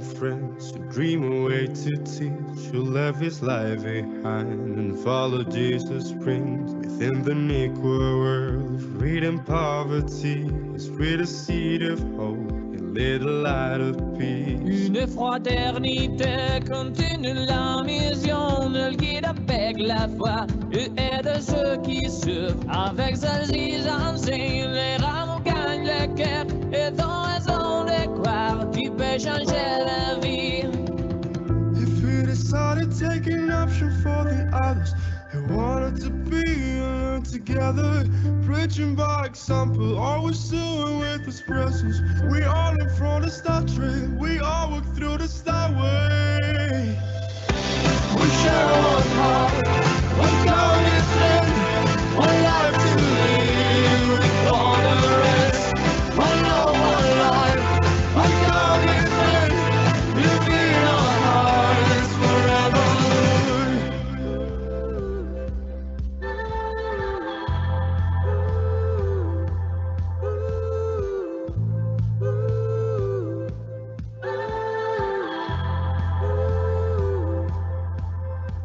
Friends who dream a way to teach, who left his life behind and follow Jesus' springs within the Negro world of greed and poverty. He spread a seed of hope, he lit a light of peace. Une fraternité continue la mission, elle guide avec la foi et aide ceux qui souffrent. Avec celle-ci j'enseigne, les rameaux gagnent le cœur et dans raison de croire, tu peux changer la vie. If we decided to take an option for the others, he wanted to be together, preaching by example, always doing with his presence. We all live from the Star Trek, we all walk through the Star Way. We share one heart, one common friend, one life to live with all the rest. One love, one life, one common friend, living our hearts forever.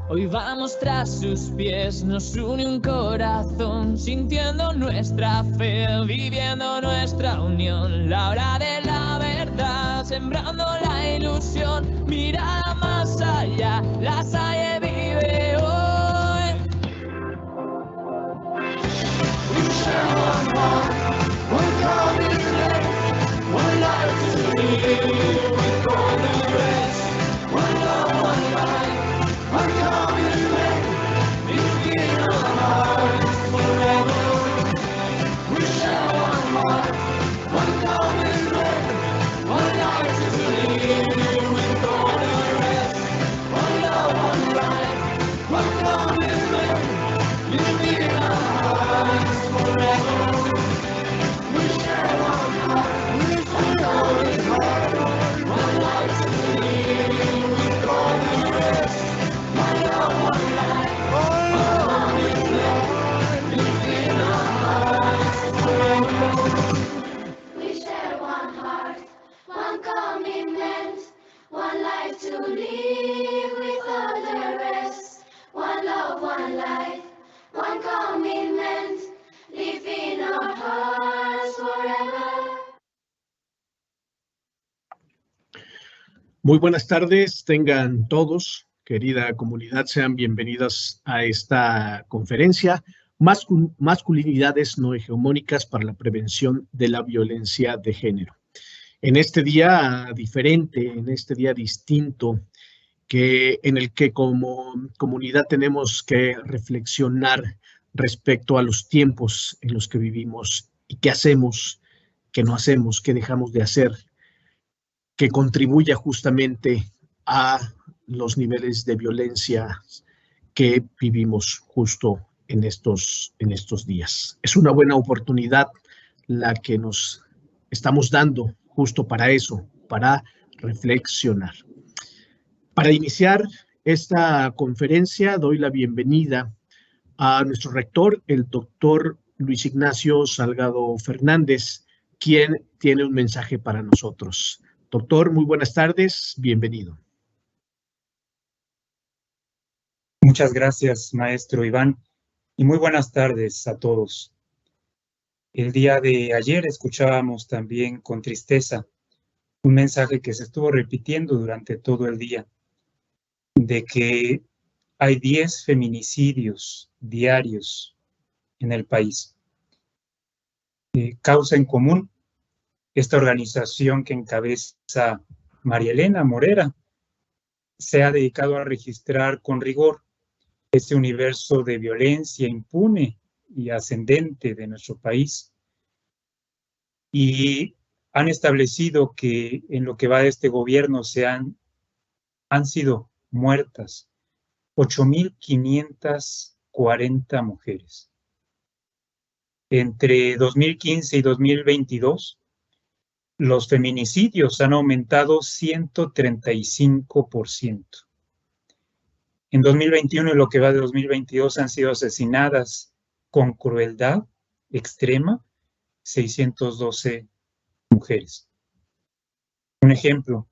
Hoy vamos tras sus pies, nos une un corazón, sintiendo nuestra fe, viviendo nuestra unión. La hora de la verdad, sembrando la ilusión, mira más allá, la Salle vive hoy. We share one heart, one common friend, one life to live with all the rest. One love, one life, one common friend, living our hearts forever. We share one heart, one common friend, one life to live with all the rest. One love, one life, one common friend, living our hearts forever. We share one heart, one common friend, one life to live with all the rest. One love, one life, one common friend, living our hearts forever. We share one heart, one commitment, one life to live with all the rest. One love, one life, one commitment, live in our hearts forever. Muy buenas tardes, tengan todos, querida comunidad, sean bienvenidas a esta conferencia, Masculinidades no hegemónicas para la prevención de la violencia de género. En este día diferente, en este día distinto, en el que como comunidad tenemos que reflexionar respecto a los tiempos en los que vivimos y qué hacemos, qué no hacemos, qué dejamos de hacer, que contribuya justamente a los niveles de violencia que vivimos justo en estos días. Es una buena oportunidad la que nos estamos dando justo para eso, para reflexionar. Para iniciar esta conferencia, doy la bienvenida a nuestro rector, el doctor Luis Ignacio Salgado Fernández, quien tiene un mensaje para nosotros. Doctor, muy buenas tardes, bienvenido. Muchas gracias, maestro Iván, y muy buenas tardes a todos. El día de ayer escuchábamos también con tristeza un mensaje que se estuvo repitiendo durante todo el día, de que hay 10 feminicidios diarios en el país. Causa en Común, esta organización que encabeza María Elena Morera, se ha dedicado a registrar con rigor este universo de violencia impune y ascendente de nuestro país. Y han establecido que en lo que va de este gobierno han sido muertas 8,540 mujeres. Entre 2015 y 2022, los feminicidios han aumentado 135%. En 2021 y lo que va de 2022 han sido asesinadas con crueldad extrema 612 mujeres. Un ejemplo,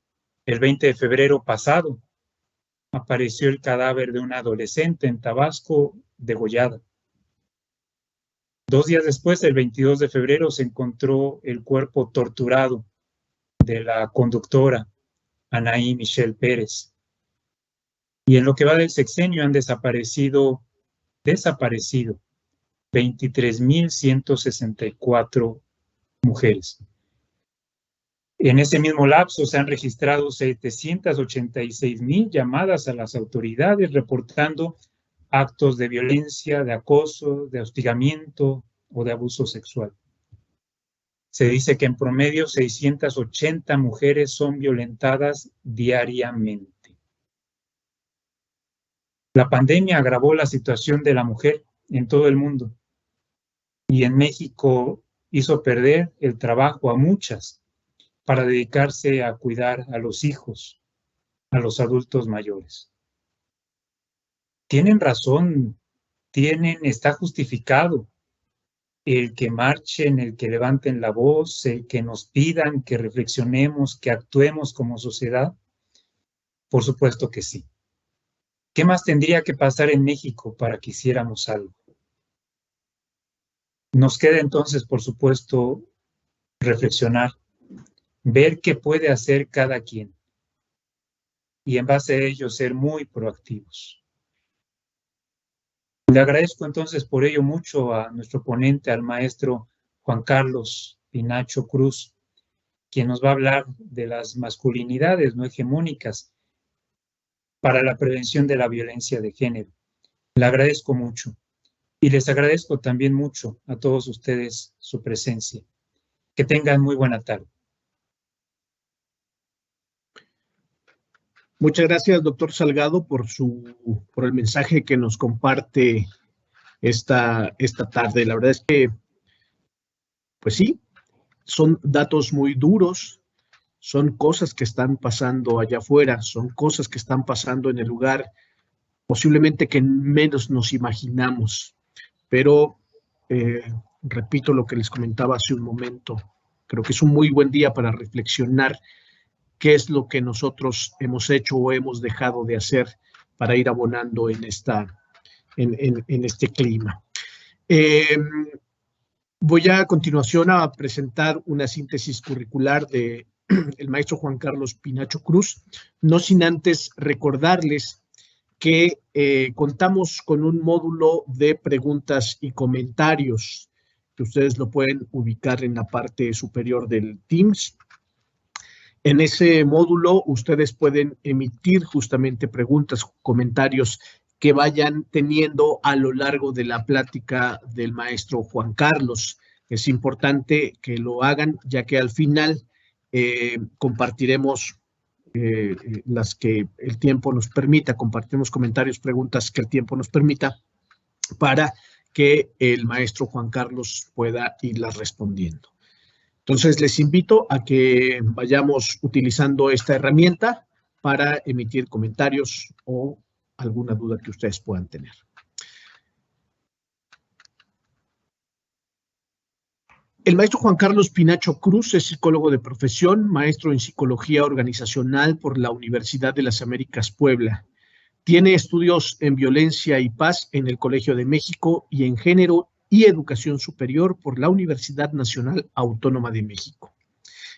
El 20 de febrero pasado apareció el cadáver de una adolescente en Tabasco degollada. 2 días después, el 22 de febrero, se encontró el cuerpo torturado de la conductora Anaí Michelle Pérez. Y en lo que va del sexenio han desaparecido 23.164 mujeres. En ese mismo lapso se han registrado 786.000 llamadas a las autoridades reportando actos de violencia, de acoso, de hostigamiento o de abuso sexual. Se dice que en promedio 680 mujeres son violentadas diariamente. La pandemia agravó la situación de la mujer en todo el mundo y en México hizo perder el trabajo a muchas para dedicarse a cuidar a los hijos, a los adultos mayores. Tienen razón, está justificado el que marchen, el que levanten la voz, el que nos pidan que reflexionemos, que actuemos como sociedad. Por supuesto que sí. ¿Qué más tendría que pasar en México para que hiciéramos algo? Nos queda entonces, por supuesto, reflexionar, ver qué puede hacer cada quien y en base a ello ser muy proactivos. Le agradezco entonces por ello mucho a nuestro ponente, al maestro Juan Carlos Pinacho Cruz, quien nos va a hablar de las masculinidades no hegemónicas para la prevención de la violencia de género. Le agradezco mucho y les agradezco también mucho a todos ustedes su presencia. Que tengan muy buena tarde. Muchas gracias, doctor Salgado, por el mensaje que nos comparte esta tarde. La verdad es que, pues sí, son datos muy duros, son cosas que están pasando allá afuera, son cosas que están pasando en el lugar posiblemente que menos nos imaginamos. Pero, repito lo que les comentaba hace un momento, creo que es un muy buen día para reflexionar qué es lo que nosotros hemos hecho o hemos dejado de hacer para ir abonando en este clima. Voy a continuación a presentar una síntesis curricular del maestro Juan Carlos Pinacho Cruz, no sin antes recordarles que contamos con un módulo de preguntas y comentarios que ustedes lo pueden ubicar en la parte superior del Teams. En ese módulo ustedes pueden emitir justamente preguntas, comentarios que vayan teniendo a lo largo de la plática del maestro Juan Carlos. Es importante que lo hagan, ya que al final compartiremos las que el tiempo nos permita, compartiremos comentarios, preguntas que el tiempo nos permita para que el maestro Juan Carlos pueda irlas respondiendo. Entonces, les invito a que vayamos utilizando esta herramienta para emitir comentarios o alguna duda que ustedes puedan tener. El maestro Juan Carlos Pinacho Cruz es psicólogo de profesión, maestro en psicología organizacional por la Universidad de las Américas Puebla. Tiene estudios en violencia y paz en el Colegio de México y en género y educación superior por la Universidad Nacional Autónoma de México.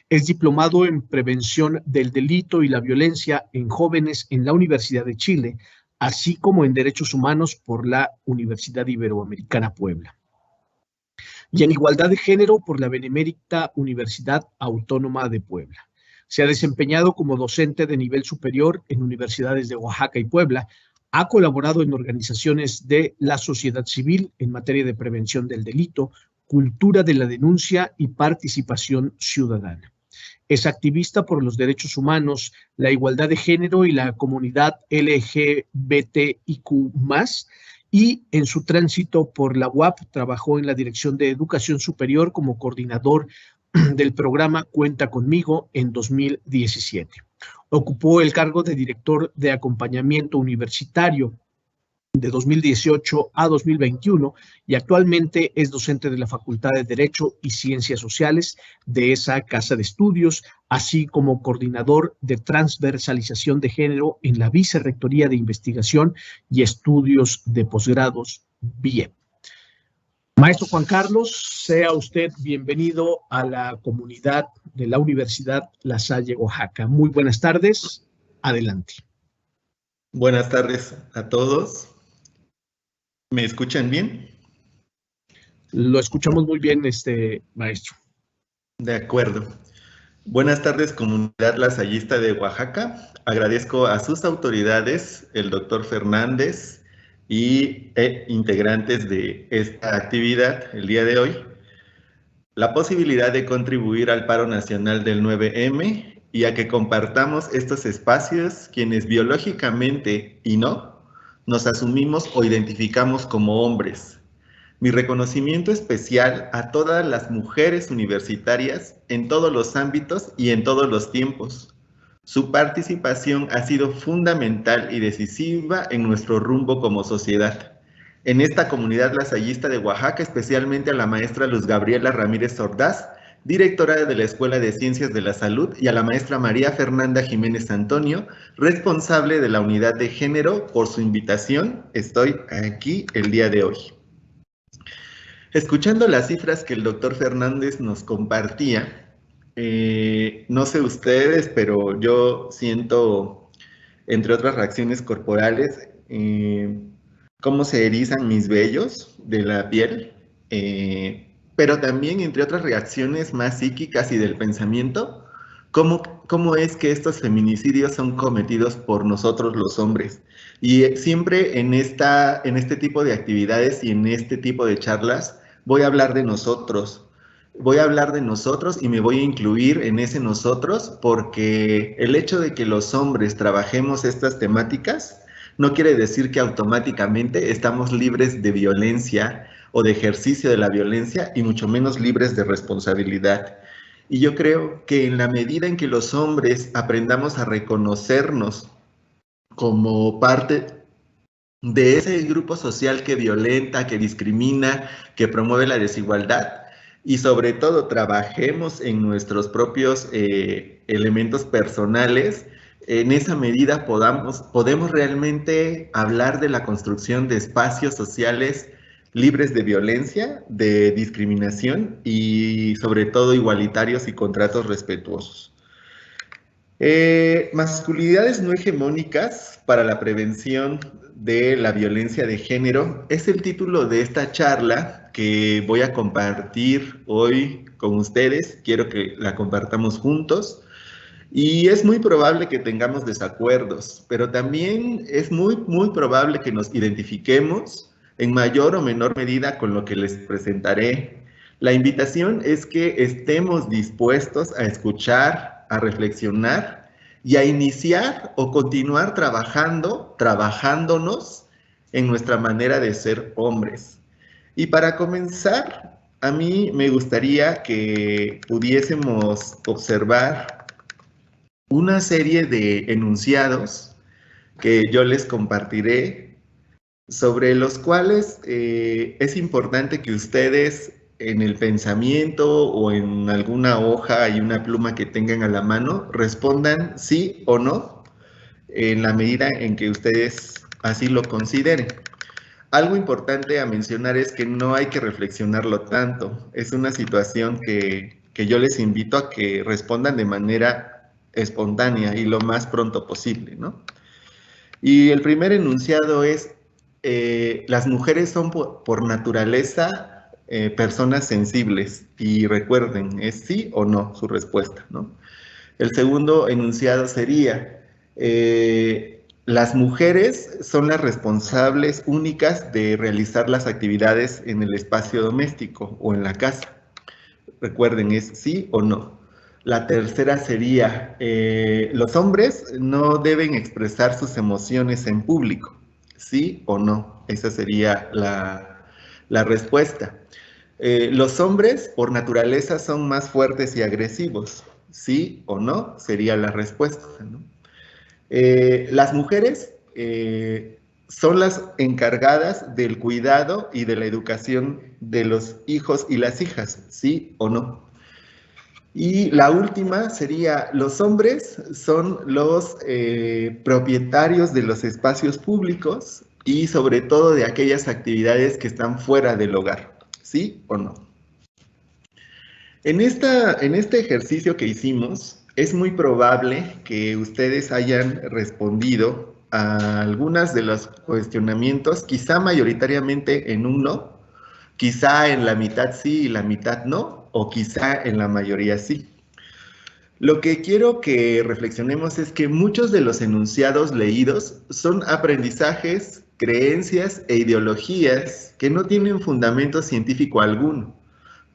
Es diplomado en prevención del delito y la violencia en jóvenes en la Universidad de Chile, así como en derechos humanos por la Universidad Iberoamericana Puebla. Y en igualdad de género por la Benemérita Universidad Autónoma de Puebla. Se ha desempeñado como docente de nivel superior en universidades de Oaxaca y Puebla. Ha colaborado en organizaciones de la sociedad civil en materia de prevención del delito, cultura de la denuncia y participación ciudadana. Es activista por los derechos humanos, la igualdad de género y la comunidad LGBTIQ+, y en su tránsito por la UAP trabajó en la Dirección de Educación Superior como coordinador del programa Cuenta Conmigo en 2017. Ocupó el cargo de director de acompañamiento universitario de 2018 a 2021 y actualmente es docente de la Facultad de Derecho y Ciencias Sociales de esa casa de estudios, así como coordinador de transversalización de género en la Vicerrectoría de Investigación y Estudios de Posgrados, BIEP. Maestro Juan Carlos, sea usted bienvenido a la comunidad de la Universidad La Salle, Oaxaca. Muy buenas tardes, adelante. Buenas tardes a todos. ¿Me escuchan bien? Lo escuchamos muy bien, maestro. De acuerdo. Buenas tardes, comunidad lasallista de Oaxaca. Agradezco a sus autoridades, el doctor Fernández y integrantes de esta actividad el día de hoy, la posibilidad de contribuir al paro nacional del 9M y a que compartamos estos espacios quienes biológicamente y no nos asumimos o identificamos como hombres. Mi reconocimiento especial a todas las mujeres universitarias en todos los ámbitos y en todos los tiempos. Su participación ha sido fundamental y decisiva en nuestro rumbo como sociedad. En esta comunidad lasallista de Oaxaca, especialmente a la maestra Luz Gabriela Ramírez Ordaz, directora de la Escuela de Ciencias de la Salud, y a la maestra María Fernanda Jiménez Antonio, responsable de la unidad de género, por su invitación. Estoy aquí el día de hoy. Escuchando las cifras que el doctor Fernández nos compartía, no sé ustedes, pero yo siento, entre otras reacciones corporales, cómo se erizan mis vellos de la piel, pero también, entre otras reacciones más psíquicas y del pensamiento, cómo es que estos feminicidios son cometidos por nosotros los hombres. Y siempre en este tipo de actividades y en este tipo de charlas voy a hablar de nosotros. Voy a hablar de nosotros y me voy a incluir en ese nosotros, porque el hecho de que los hombres trabajemos estas temáticas no quiere decir que automáticamente estamos libres de violencia o de ejercicio de la violencia, y mucho menos libres de responsabilidad. Y yo creo que en la medida en que los hombres aprendamos a reconocernos como parte de ese grupo social que violenta, que discrimina, que promueve la desigualdad, y sobre todo trabajemos en nuestros propios elementos personales, en esa medida podemos realmente hablar de la construcción de espacios sociales libres de violencia, de discriminación y sobre todo igualitarios y con tratos respetuosos. Masculinidades no hegemónicas para la prevención de la violencia de género es el título de esta charla que voy a compartir hoy con ustedes. Quiero que la compartamos juntos. Y es muy probable que tengamos desacuerdos, pero también es muy probable que nos identifiquemos en mayor o menor medida con lo que les presentaré. La invitación es que estemos dispuestos a escuchar, a reflexionar y a iniciar o continuar trabajándonos en nuestra manera de ser hombres. Y para comenzar, a mí me gustaría que pudiésemos observar una serie de enunciados que yo les compartiré, sobre los cuales es importante que ustedes en el pensamiento o en alguna hoja y una pluma que tengan a la mano respondan sí o no en la medida en que ustedes así lo consideren. Algo importante a mencionar es que no hay que reflexionarlo tanto. Es una situación que yo les invito a que respondan de manera espontánea y lo más pronto posible, ¿no? Y el primer enunciado es: las mujeres son por naturaleza personas sensibles. Y recuerden, es sí o no su respuesta, ¿no? El segundo enunciado sería: las mujeres son las responsables únicas de realizar las actividades en el espacio doméstico o en la casa. Recuerden, es sí o no. La tercera sería: los hombres no deben expresar sus emociones en público. ¿Sí o no? Esa sería la respuesta. Los hombres, por naturaleza, son más fuertes y agresivos. ¿Sí o no? Sería la respuesta, ¿no? Las mujeres son las encargadas del cuidado y de la educación de los hijos y las hijas, ¿sí o no? Y la última sería, los hombres son los propietarios de los espacios públicos y sobre todo de aquellas actividades que están fuera del hogar, ¿sí o no? En este ejercicio que hicimos, es muy probable que ustedes hayan respondido a algunos de los cuestionamientos, quizá mayoritariamente en un no, quizá en la mitad sí y la mitad no, o quizá en la mayoría sí. Lo que quiero que reflexionemos es que muchos de los enunciados leídos son aprendizajes, creencias e ideologías que no tienen fundamento científico alguno,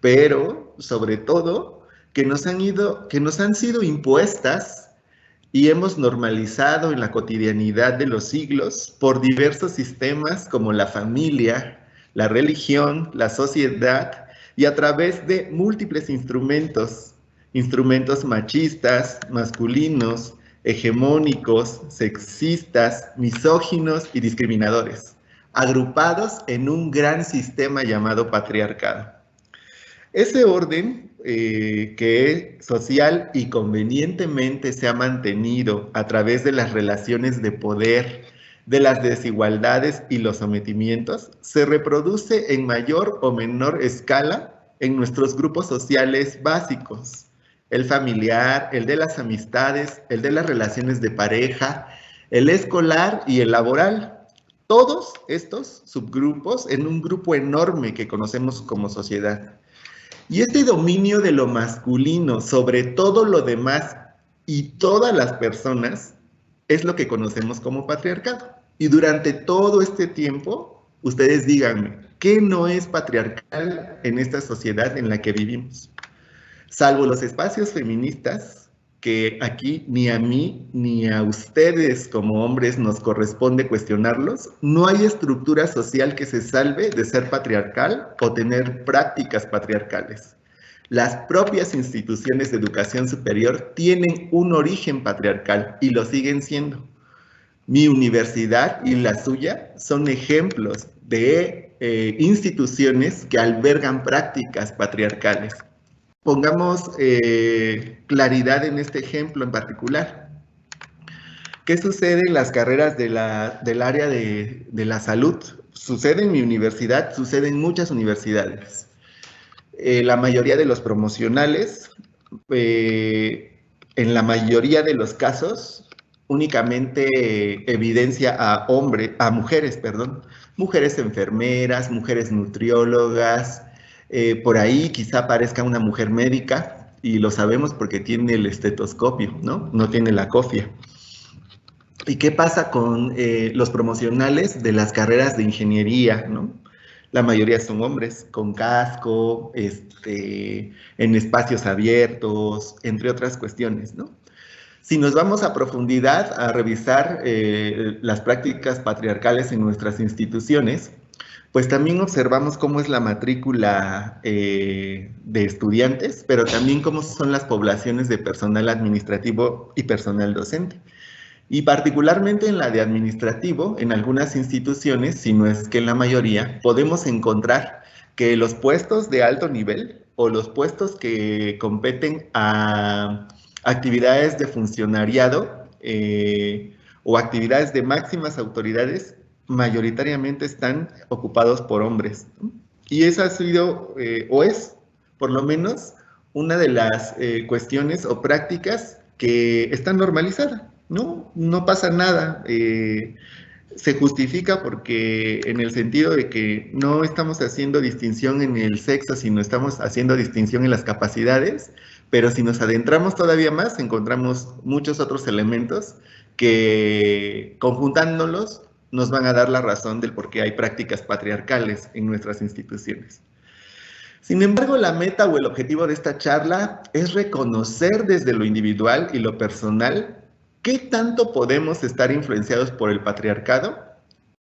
pero sobre todo que nos han sido impuestas y hemos normalizado en la cotidianidad de los siglos por diversos sistemas como la familia, la religión, la sociedad y a través de múltiples instrumentos machistas, masculinos, hegemónicos, sexistas, misóginos y discriminadores, agrupados en un gran sistema llamado patriarcado. Ese orden que social y convenientemente se ha mantenido a través de las relaciones de poder, de las desigualdades y los sometimientos, se reproduce en mayor o menor escala en nuestros grupos sociales básicos: el familiar, el de las amistades, el de las relaciones de pareja, el escolar y el laboral. Todos estos subgrupos en un grupo enorme que conocemos como sociedad. Y este dominio de lo masculino sobre todo lo demás y todas las personas es lo que conocemos como patriarcado. Y durante todo este tiempo, ustedes díganme, ¿qué no es patriarcal en esta sociedad en la que vivimos? Salvo los espacios feministas, que aquí ni a mí ni a ustedes como hombres nos corresponde cuestionarlos, no hay estructura social que se salve de ser patriarcal o tener prácticas patriarcales. Las propias instituciones de educación superior tienen un origen patriarcal y lo siguen siendo. Mi universidad y la suya son ejemplos de instituciones que albergan prácticas patriarcales. Pongamos claridad en este ejemplo en particular. ¿Qué sucede en las carreras del área de la salud? Sucede en mi universidad, sucede en muchas universidades. La mayoría de los promocionales, en la mayoría de los casos, únicamente evidencia a mujeres, mujeres enfermeras, mujeres nutriólogas. Por ahí quizá aparezca una mujer médica, y lo sabemos porque tiene el estetoscopio, ¿no? No tiene la cofia. ¿Y qué pasa con los promocionales de las carreras de ingeniería, ¿no? La mayoría son hombres, con casco, en espacios abiertos, entre otras cuestiones, ¿no? Si nos vamos a profundidad a revisar las prácticas patriarcales en nuestras instituciones, pues también observamos cómo es la matrícula de estudiantes, pero también cómo son las poblaciones de personal administrativo y personal docente. Y particularmente en la de administrativo, en algunas instituciones, si no es que en la mayoría, podemos encontrar que los puestos de alto nivel o los puestos que competen a actividades de funcionariado o actividades de máximas autoridades, mayoritariamente están ocupados por hombres. Y esa ha sido, o es, por lo menos, una de las cuestiones o prácticas que están normalizadas. No pasa nada. Se justifica porque en el sentido de que no estamos haciendo distinción en el sexo, sino estamos haciendo distinción en las capacidades, pero si nos adentramos todavía más, encontramos muchos otros elementos que, conjuntándolos, nos van a dar la razón del por qué hay prácticas patriarcales en nuestras instituciones. Sin embargo, la meta o el objetivo de esta charla es reconocer desde lo individual y lo personal qué tanto podemos estar influenciados por el patriarcado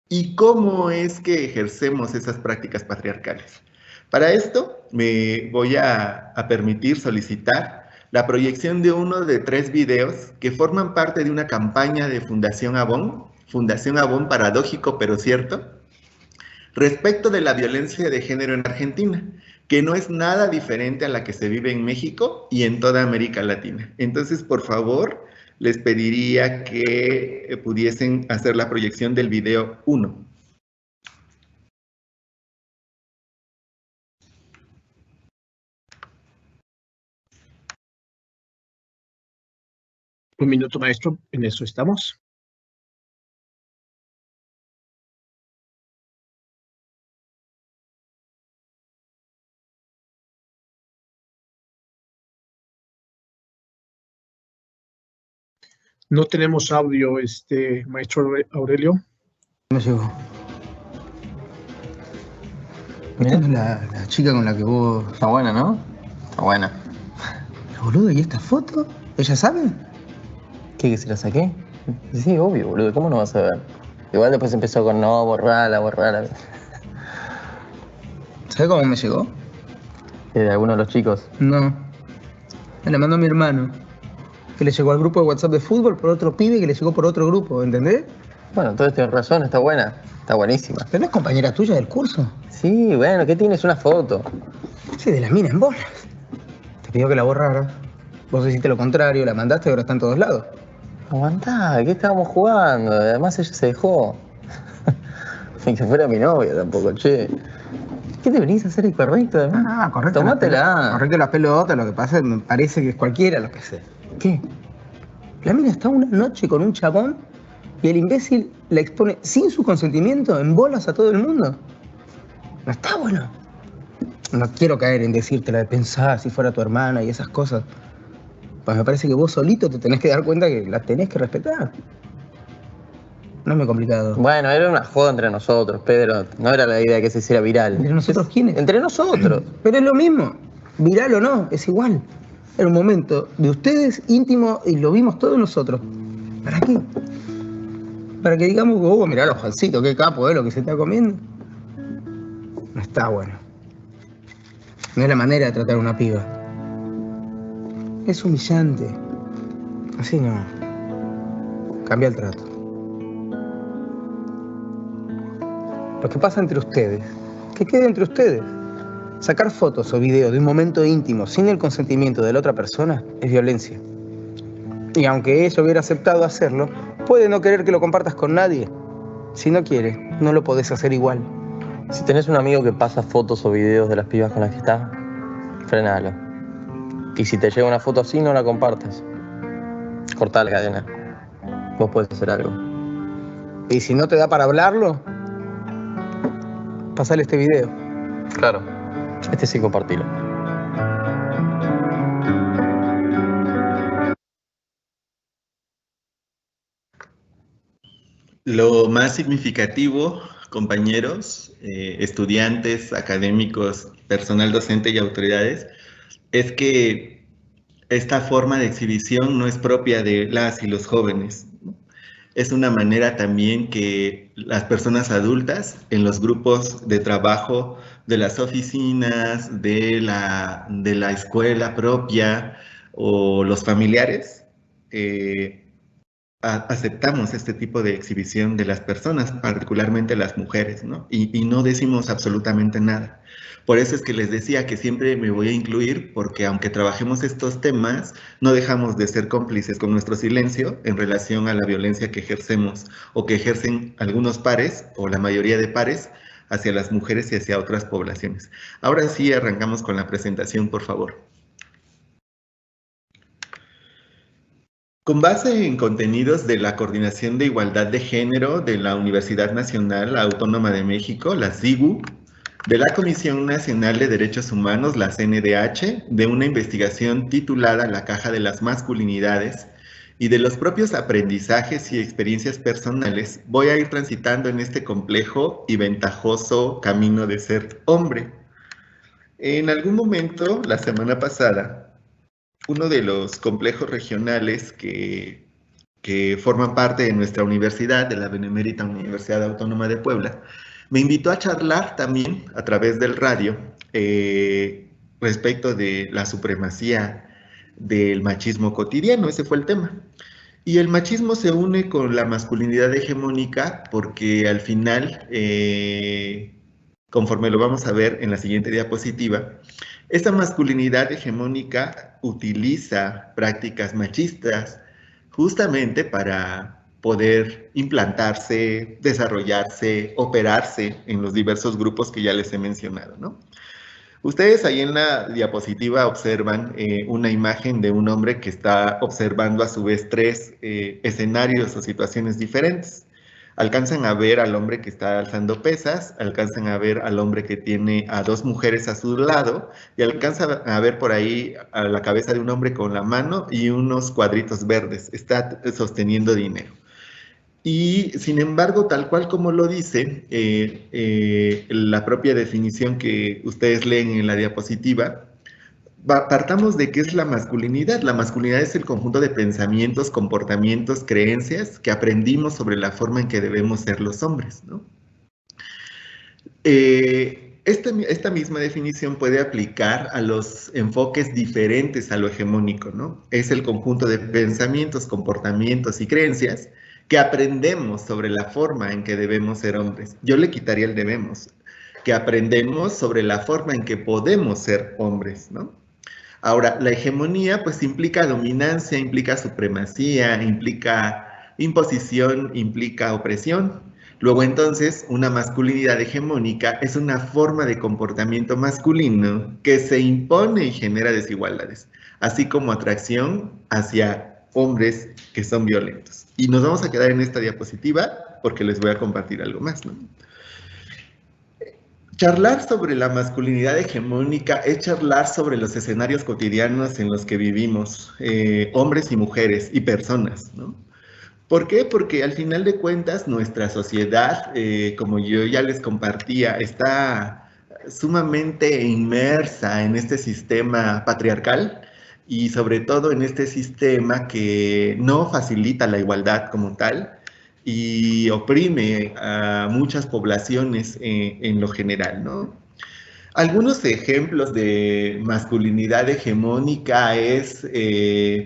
y cómo es que ejercemos esas prácticas patriarcales. Para esto me voy a permitir solicitar la proyección de uno de 3 videos que forman parte de una campaña de Fundación Avon Fundación Avon, paradójico pero cierto, respecto de la violencia de género en Argentina, que no es nada diferente a la que se vive en México y en toda América Latina. Entonces, por favor, les pediría que pudiesen hacer la proyección del video 1. Un minuto, maestro, en eso estamos. No tenemos audio, maestro Aurelio. Me llegó. Esta es la chica con la que vos... Está buena, ¿no? Está buena. Pero, boludo, ¿y esta foto? ¿Ella sabe? ¿Qué, que se la saqué? Sí, obvio, boludo. ¿Cómo no vas a ver? Igual después empezó con no, borrala. ¿Sabe cómo me llegó? ¿De alguno de los chicos? No. Me la mandó mi hermano. Que le llegó al grupo de WhatsApp de fútbol por otro pibe que le llegó por otro grupo, ¿entendés? Bueno, entonces tienes razón, está buena. Está buenísima. ¿Pero no es compañera tuya del curso? Sí, bueno, ¿qué tienes? Una foto. Sí, de la mina en bolas. Te pidió que la borrara. Vos hiciste lo contrario, la mandaste y ahora está en todos lados. Aguantá, ¿qué estábamos jugando? Además ella se dejó. Ni que fuera mi novia tampoco, che. ¿Qué te venís a hacer incorrecto además? Ah, correcto. Tómatela. Correcto las pelotas, lo que pasa es que me parece que es cualquiera lo que sé. ¿Qué? La mina está una noche con un chabón y el imbécil la expone sin su consentimiento en bolas a todo el mundo. No está bueno. No quiero caer en decirte la de pensar si fuera tu hermana y esas cosas. Pues me parece que vos solito te tenés que dar cuenta que la tenés que respetar. No es muy complicado. Bueno, era una joda entre nosotros, Pedro. No era la idea que se hiciera viral. ¿Entre nosotros quiénes? Entre nosotros. Pero es lo mismo. Viral o no, es igual. Era un momento de ustedes íntimo y lo vimos todos nosotros. ¿Para qué? Para que digamos que, mirá los Juancito, qué capo, lo que se está comiendo. No está bueno. No es la manera de tratar a una piba. Es humillante. Así no. Cambia el trato. Lo que pasa entre ustedes, que quede entre ustedes. Sacar fotos o videos de un momento íntimo sin el consentimiento de la otra persona es violencia. Y aunque ella hubiera aceptado hacerlo, puede no querer que lo compartas con nadie. Si no quiere, no lo podés hacer igual. Si tenés un amigo que pasa fotos o videos de las pibas con las que está, frenalo. Y si te llega una foto así, no la compartas. Cortá la cadena. Vos podés hacer algo. Y si no te da para hablarlo, pasale este video. Claro. Este sí, compartilo. Lo más significativo, compañeros, estudiantes, académicos, personal docente y autoridades, es que esta forma de exhibición no es propia de las y los jóvenes. Es una manera también que las personas adultas en los grupos de trabajo de las oficinas, de la escuela propia o los familiares, aceptamos este tipo de exhibición de las personas, particularmente las mujeres, ¿no? Y no decimos absolutamente nada. Por eso es que les decía que siempre me voy a incluir, porque aunque trabajemos estos temas, no dejamos de ser cómplices con nuestro silencio en relación a la violencia que ejercemos o que ejercen algunos pares o la mayoría de pares hacia las mujeres y hacia otras poblaciones. Ahora sí, arrancamos con la presentación, por favor. Con base en contenidos de la Coordinación de Igualdad de Género de la Universidad Nacional Autónoma de México, la SIGU, de la Comisión Nacional de Derechos Humanos, la CNDH, de una investigación titulada La Caja de las Masculinidades, y de los propios aprendizajes y experiencias personales, voy a ir transitando en este complejo y ventajoso camino de ser hombre. En algún momento, la semana pasada, uno de los complejos regionales que forman parte de nuestra universidad, de la Benemérita Universidad Autónoma de Puebla, me invitó a charlar también a través del radio respecto de la supremacía del machismo cotidiano. Ese fue el tema. Y el machismo se une con la masculinidad hegemónica porque al final, conforme lo vamos a ver en la siguiente diapositiva, esta masculinidad hegemónica utiliza prácticas machistas justamente para poder implantarse, desarrollarse, operarse en los diversos grupos que ya les he mencionado, ¿no? Ustedes ahí en la diapositiva observan una imagen de un hombre que está observando a su vez tres escenarios o situaciones diferentes. Alcanzan a ver al hombre que está alzando pesas, alcanzan a ver al hombre que tiene a dos mujeres a su lado y alcanzan a ver por ahí a la cabeza de un hombre con la mano y unos cuadritos verdes. Está sosteniendo dinero. Y sin embargo, tal cual como lo dice la propia definición que ustedes leen en la diapositiva, partamos de qué es la masculinidad. La masculinidad es el conjunto de pensamientos, comportamientos, creencias que aprendimos sobre la forma en que debemos ser los hombres, ¿no? Esta misma definición puede aplicar a los enfoques diferentes a lo hegemónico, ¿no? Es el conjunto de pensamientos, comportamientos y creencias que aprendemos sobre la forma en que debemos ser hombres. Yo le quitaría el debemos, que aprendemos sobre la forma en que podemos ser hombres, ¿no? Ahora, la hegemonía pues implica dominancia, implica supremacía, implica imposición, implica opresión. Luego entonces, una masculinidad hegemónica es una forma de comportamiento masculino que se impone y genera desigualdades, así como atracción hacia hombres que son violentos. Y nos vamos a quedar en esta diapositiva porque les voy a compartir algo más, ¿no? Charlar sobre la masculinidad hegemónica es charlar sobre los escenarios cotidianos en los que vivimos, hombres y mujeres y personas, ¿no? ¿Por qué? Porque al final de cuentas nuestra sociedad, como yo ya les compartía, está sumamente inmersa en este sistema patriarcal y sobre todo en este sistema que no facilita la igualdad como tal y oprime a muchas poblaciones en lo general, ¿no? Algunos ejemplos de masculinidad hegemónica es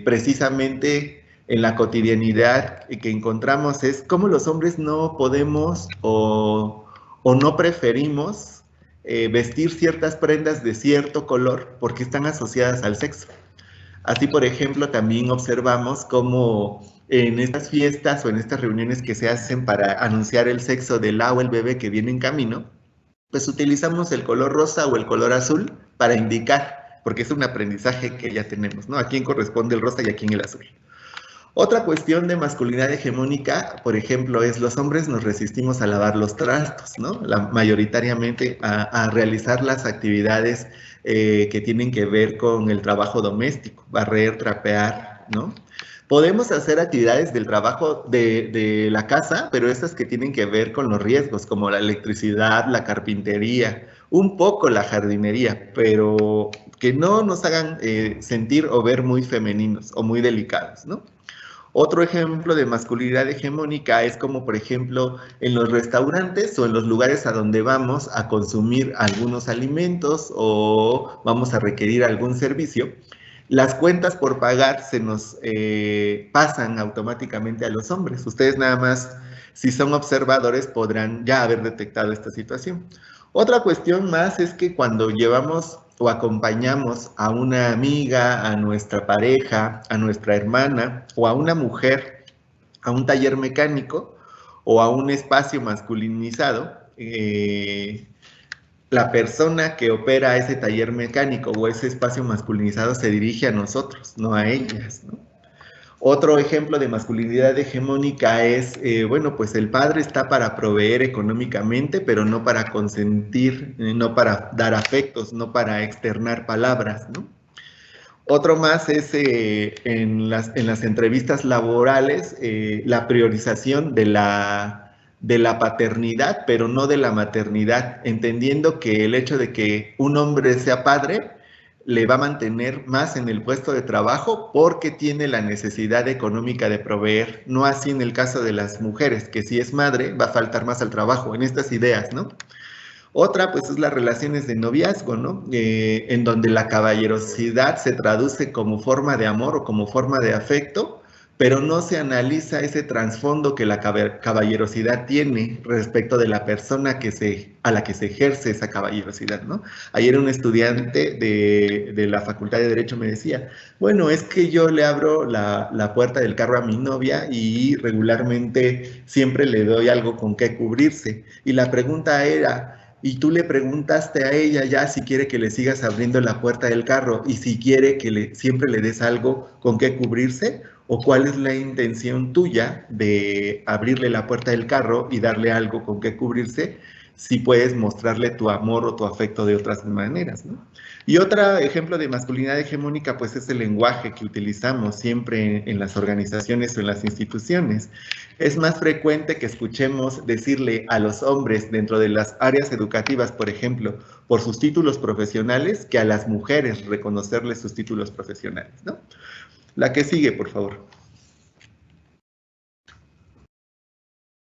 precisamente en la cotidianidad que encontramos es cómo los hombres no podemos o no preferimos vestir ciertas prendas de cierto color porque están asociadas al sexo. Así, por ejemplo, también observamos cómo en estas fiestas o en estas reuniones que se hacen para anunciar el sexo del o el bebé que viene en camino, pues utilizamos el color rosa o el color azul para indicar, porque es un aprendizaje que ya tenemos, ¿no? A quién corresponde el rosa y a quién el azul. Otra cuestión de masculinidad hegemónica, por ejemplo, es los hombres nos resistimos a lavar los trastos, ¿no? Mayoritariamente a realizar las actividades que tienen que ver con el trabajo doméstico, barrer, trapear, ¿no? Podemos hacer actividades del trabajo de la casa, pero estas que tienen que ver con los riesgos, como la electricidad, la carpintería, un poco la jardinería, pero que no nos hagan sentir o ver muy femeninos o muy delicados, ¿no? Otro ejemplo de masculinidad hegemónica es como, por ejemplo, en los restaurantes o en los lugares a donde vamos a consumir algunos alimentos o vamos a requerir algún servicio, las cuentas por pagar se nos pasan automáticamente a los hombres. Ustedes nada más, si son observadores, podrán ya haber detectado esta situación. Otra cuestión más es que cuando llevamos o acompañamos a una amiga, a nuestra pareja, a nuestra hermana o a una mujer a un taller mecánico o a un espacio masculinizado, la persona que opera ese taller mecánico o ese espacio masculinizado se dirige a nosotros, no a ellas, ¿no? Otro ejemplo de masculinidad hegemónica es, bueno, pues el padre está para proveer económicamente, pero no para consentir, no para dar afectos, no para externar palabras, ¿no? Otro más es en las entrevistas laborales, la priorización de la paternidad, pero no de la maternidad, entendiendo que el hecho de que un hombre sea padre le va a mantener más en el puesto de trabajo porque tiene la necesidad económica de proveer, no así en el caso de las mujeres, que si es madre va a faltar más al trabajo, en estas ideas, ¿no? Otra, pues, es las relaciones de noviazgo, ¿no? En donde la caballerosidad se traduce como forma de amor o como forma de afecto, pero no se analiza ese trasfondo que la caballerosidad tiene respecto de la persona a la que se ejerce esa caballerosidad, ¿no? Ayer un estudiante de la Facultad de Derecho me decía, bueno, es que yo le abro la puerta del carro a mi novia y regularmente siempre le doy algo con qué cubrirse. Y la pregunta era, ¿y tú le preguntaste a ella ya si quiere que le sigas abriendo la puerta del carro y si quiere que siempre le des algo con qué cubrirse? ¿O cuál es la intención tuya de abrirle la puerta del carro y darle algo con qué cubrirse si puedes mostrarle tu amor o tu afecto de otras maneras, ¿no? Y otro ejemplo de masculinidad hegemónica, pues es el lenguaje que utilizamos siempre en las organizaciones o en las instituciones. Es más frecuente que escuchemos decirle a los hombres dentro de las áreas educativas, por ejemplo, por sus títulos profesionales, que a las mujeres reconocerles sus títulos profesionales, ¿no? La que sigue, por favor.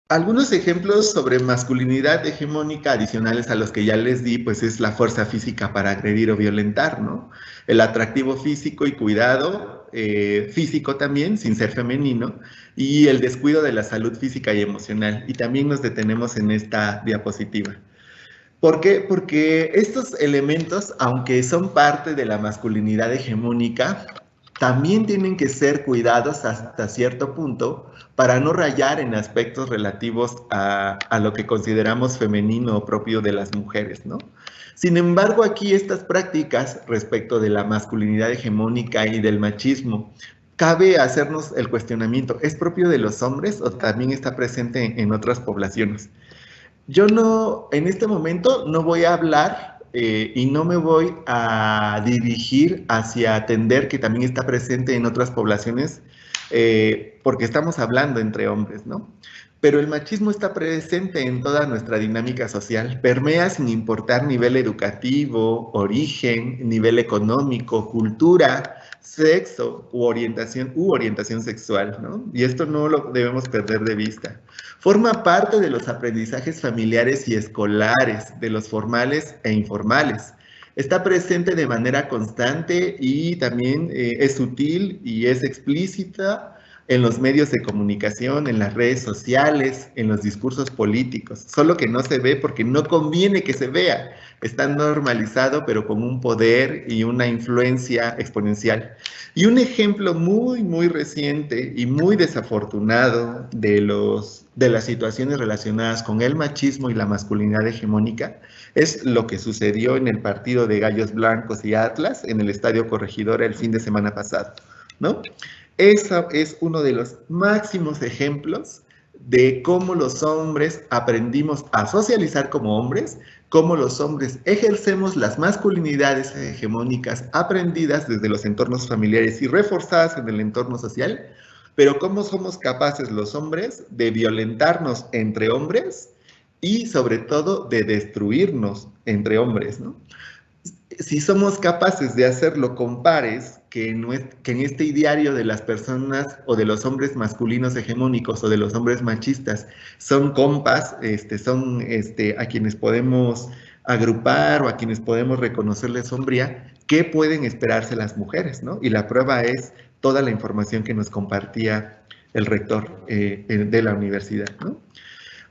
Algunos ejemplos sobre masculinidad hegemónica adicionales a los que ya les di, pues es la fuerza física para agredir o violentar, ¿no? El atractivo físico y cuidado físico también, sin ser femenino, y el descuido de la salud física y emocional. Y también nos detenemos en esta diapositiva. ¿Por qué? Porque estos elementos, aunque son parte de la masculinidad hegemónica, también tienen que ser cuidados hasta cierto punto para no rayar en aspectos relativos a lo que consideramos femenino o propio de las mujeres, ¿no? Sin embargo, aquí estas prácticas respecto de la masculinidad hegemónica y del machismo, cabe hacernos el cuestionamiento, ¿es propio de los hombres o también está presente en otras poblaciones? Yo no, en este momento no voy a hablar y no me voy a dirigir hacia atender que también está presente en otras poblaciones, porque estamos hablando entre hombres, ¿no? Pero el machismo está presente en toda nuestra dinámica social, permea sin importar nivel educativo, origen, nivel económico, cultura, sexo u orientación sexual, ¿no? Y esto no lo debemos perder de vista. Forma parte de los aprendizajes familiares y escolares, de los formales e informales. Está presente de manera constante y también es sutil y es explícita en los medios de comunicación, en las redes sociales, en los discursos políticos. Solo que no se ve porque no conviene que se vea. Está normalizado, pero con un poder y una influencia exponencial. Y un ejemplo muy, muy reciente y muy desafortunado de las situaciones relacionadas con el machismo y la masculinidad hegemónica es lo que sucedió en el partido de Gallos Blancos y Atlas en el Estadio Corregidora el fin de semana pasado, ¿no? Ese es uno de los máximos ejemplos de cómo los hombres aprendimos a socializar como hombres, cómo los hombres ejercemos las masculinidades hegemónicas aprendidas desde los entornos familiares y reforzadas en el entorno social, pero cómo somos capaces los hombres de violentarnos entre hombres y sobre todo de destruirnos entre hombres, ¿no? Si somos capaces de hacerlo con pares, que en este ideario de las personas o de los hombres masculinos hegemónicos o de los hombres machistas son compas, son a quienes podemos agrupar o a quienes podemos reconocerles hombría, ¿qué pueden esperarse las mujeres, ¿no? Y la prueba es toda la información que nos compartía el rector de la universidad, ¿no?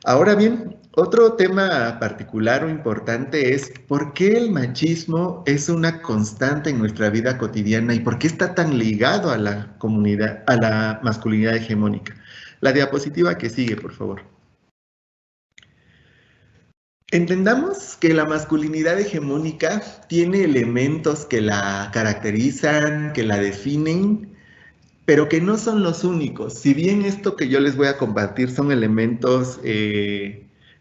Ahora bien, otro tema particular o importante es por qué el machismo es una constante en nuestra vida cotidiana y por qué está tan ligado a la comunidad, a la masculinidad hegemónica. La diapositiva que sigue, por favor. Entendamos que la masculinidad hegemónica tiene elementos que la caracterizan, que la definen, pero que no son los únicos. Si bien esto que yo les voy a compartir son elementos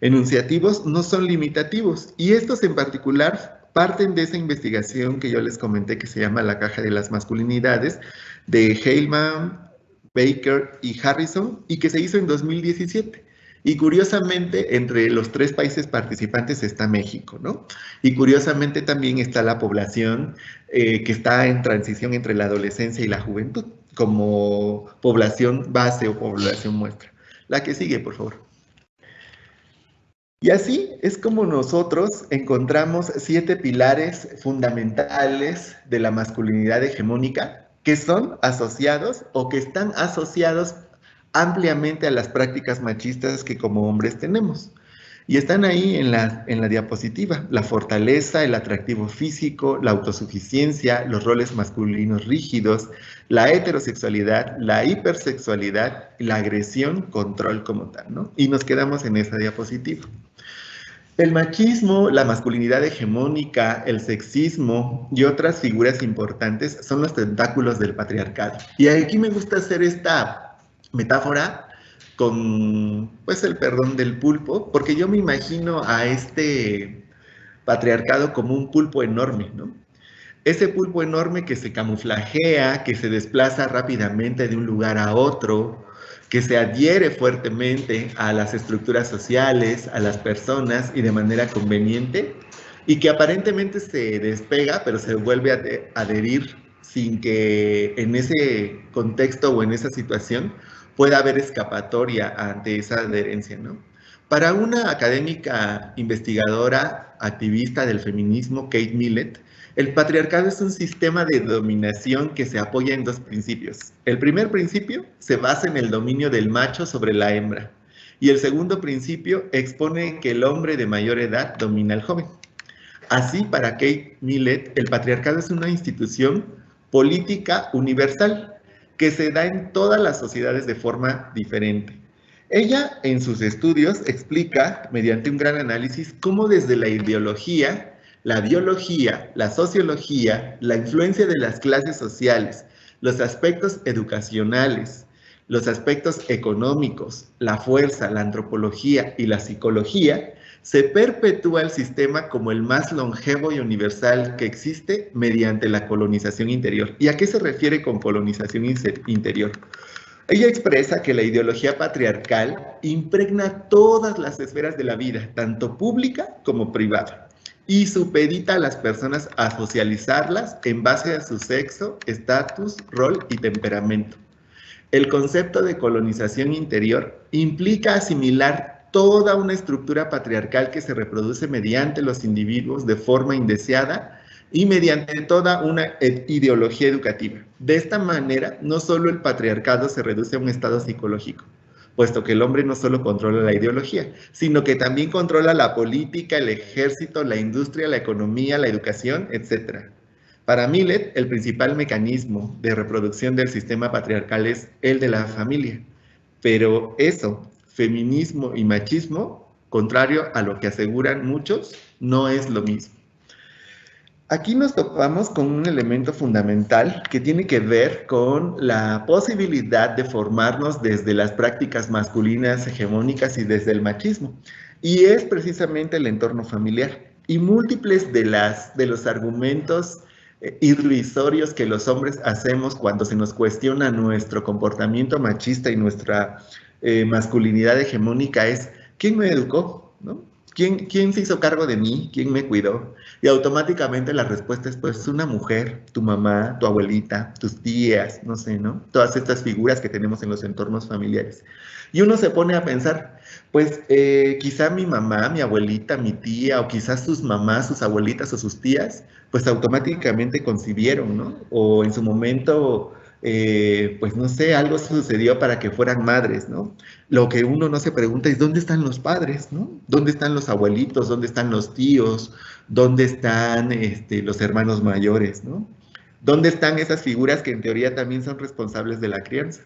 enunciativos, no son limitativos. Y estos en particular parten de esa investigación que yo les comenté que se llama La Caja de las Masculinidades, de Heilman, Baker y Harrison, y que se hizo en 2017. Y curiosamente, entre los 3 países participantes está México, ¿no? Y curiosamente también está la población que está en transición entre la adolescencia y la juventud, como población base o población muestra. La que sigue, por favor. Y así es como nosotros encontramos 7 pilares fundamentales de la masculinidad hegemónica que son asociados o que están asociados ampliamente a las prácticas machistas que como hombres tenemos. Y están ahí en la diapositiva: la fortaleza, el atractivo físico, la autosuficiencia, los roles masculinos rígidos, la heterosexualidad, la hipersexualidad, la agresión, control como tal, ¿no? Y nos quedamos en esa diapositiva. El machismo, la masculinidad hegemónica, el sexismo y otras figuras importantes son los tentáculos del patriarcado. Y aquí me gusta hacer esta metáfora con, pues, el perdón del pulpo, porque yo me imagino a este patriarcado como un pulpo enorme, ¿no? Ese pulpo enorme que se camuflajea, que se desplaza rápidamente de un lugar a otro, que se adhiere fuertemente a las estructuras sociales, a las personas y de manera conveniente, y que aparentemente se despega, pero se vuelve a adherir sin que en ese contexto o en esa situación pueda haber escapatoria ante esa adherencia, ¿no? Para una académica investigadora, activista del feminismo, Kate Millett, el patriarcado es un sistema de dominación que se apoya en dos principios. El primer principio se basa en el dominio del macho sobre la hembra, y el segundo principio expone que el hombre de mayor edad domina al joven. Así, para Kate Millett, el patriarcado es una institución política universal que se da en todas las sociedades de forma diferente. Ella, en sus estudios, explica, mediante un gran análisis, cómo desde la ideología, la biología, la sociología, la influencia de las clases sociales, los aspectos educacionales, los aspectos económicos, la fuerza, la antropología y la psicología, se perpetúa el sistema como el más longevo y universal que existe mediante la colonización interior. ¿Y a qué se refiere con colonización interior? Ella expresa que la ideología patriarcal impregna todas las esferas de la vida, tanto pública como privada, y supedita a las personas a socializarlas en base a su sexo, estatus, rol y temperamento. El concepto de colonización interior implica asimilar toda una estructura patriarcal que se reproduce mediante los individuos de forma indeseada y mediante toda una ideología educativa. De esta manera, no solo el patriarcado se reduce a un estado psicológico, puesto que el hombre no solo controla la ideología, sino que también controla la política, el ejército, la industria, la economía, la educación, etc. Para Millett, el principal mecanismo de reproducción del sistema patriarcal es el de la familia. Pero eso, feminismo y machismo, contrario a lo que aseguran muchos, no es lo mismo. Aquí nos topamos con un elemento fundamental que tiene que ver con la posibilidad de formarnos desde las prácticas masculinas hegemónicas y desde el machismo, y es precisamente el entorno familiar. Y múltiples de los argumentos irrisorios que los hombres hacemos cuando se nos cuestiona nuestro comportamiento machista y nuestra masculinidad hegemónica es: ¿quién me educó? ¿No? ¿Quién se hizo cargo de mí? ¿Quién me cuidó? Y automáticamente la respuesta es, pues, una mujer, tu mamá, tu abuelita, tus tías, no sé, ¿no? Todas estas figuras que tenemos en los entornos familiares. Y uno se pone a pensar, pues, quizá mi mamá, mi abuelita, mi tía, o quizás sus mamás, sus abuelitas o sus tías, pues automáticamente concibieron, ¿no? O en su momento, pues no sé, algo sucedió para que fueran madres, ¿no? Lo que uno no se pregunta es, ¿dónde están los padres, no? ¿Dónde están los abuelitos? ¿Dónde están los tíos? ¿Dónde están los hermanos mayores, no? ¿Dónde están esas figuras que en teoría también son responsables de la crianza?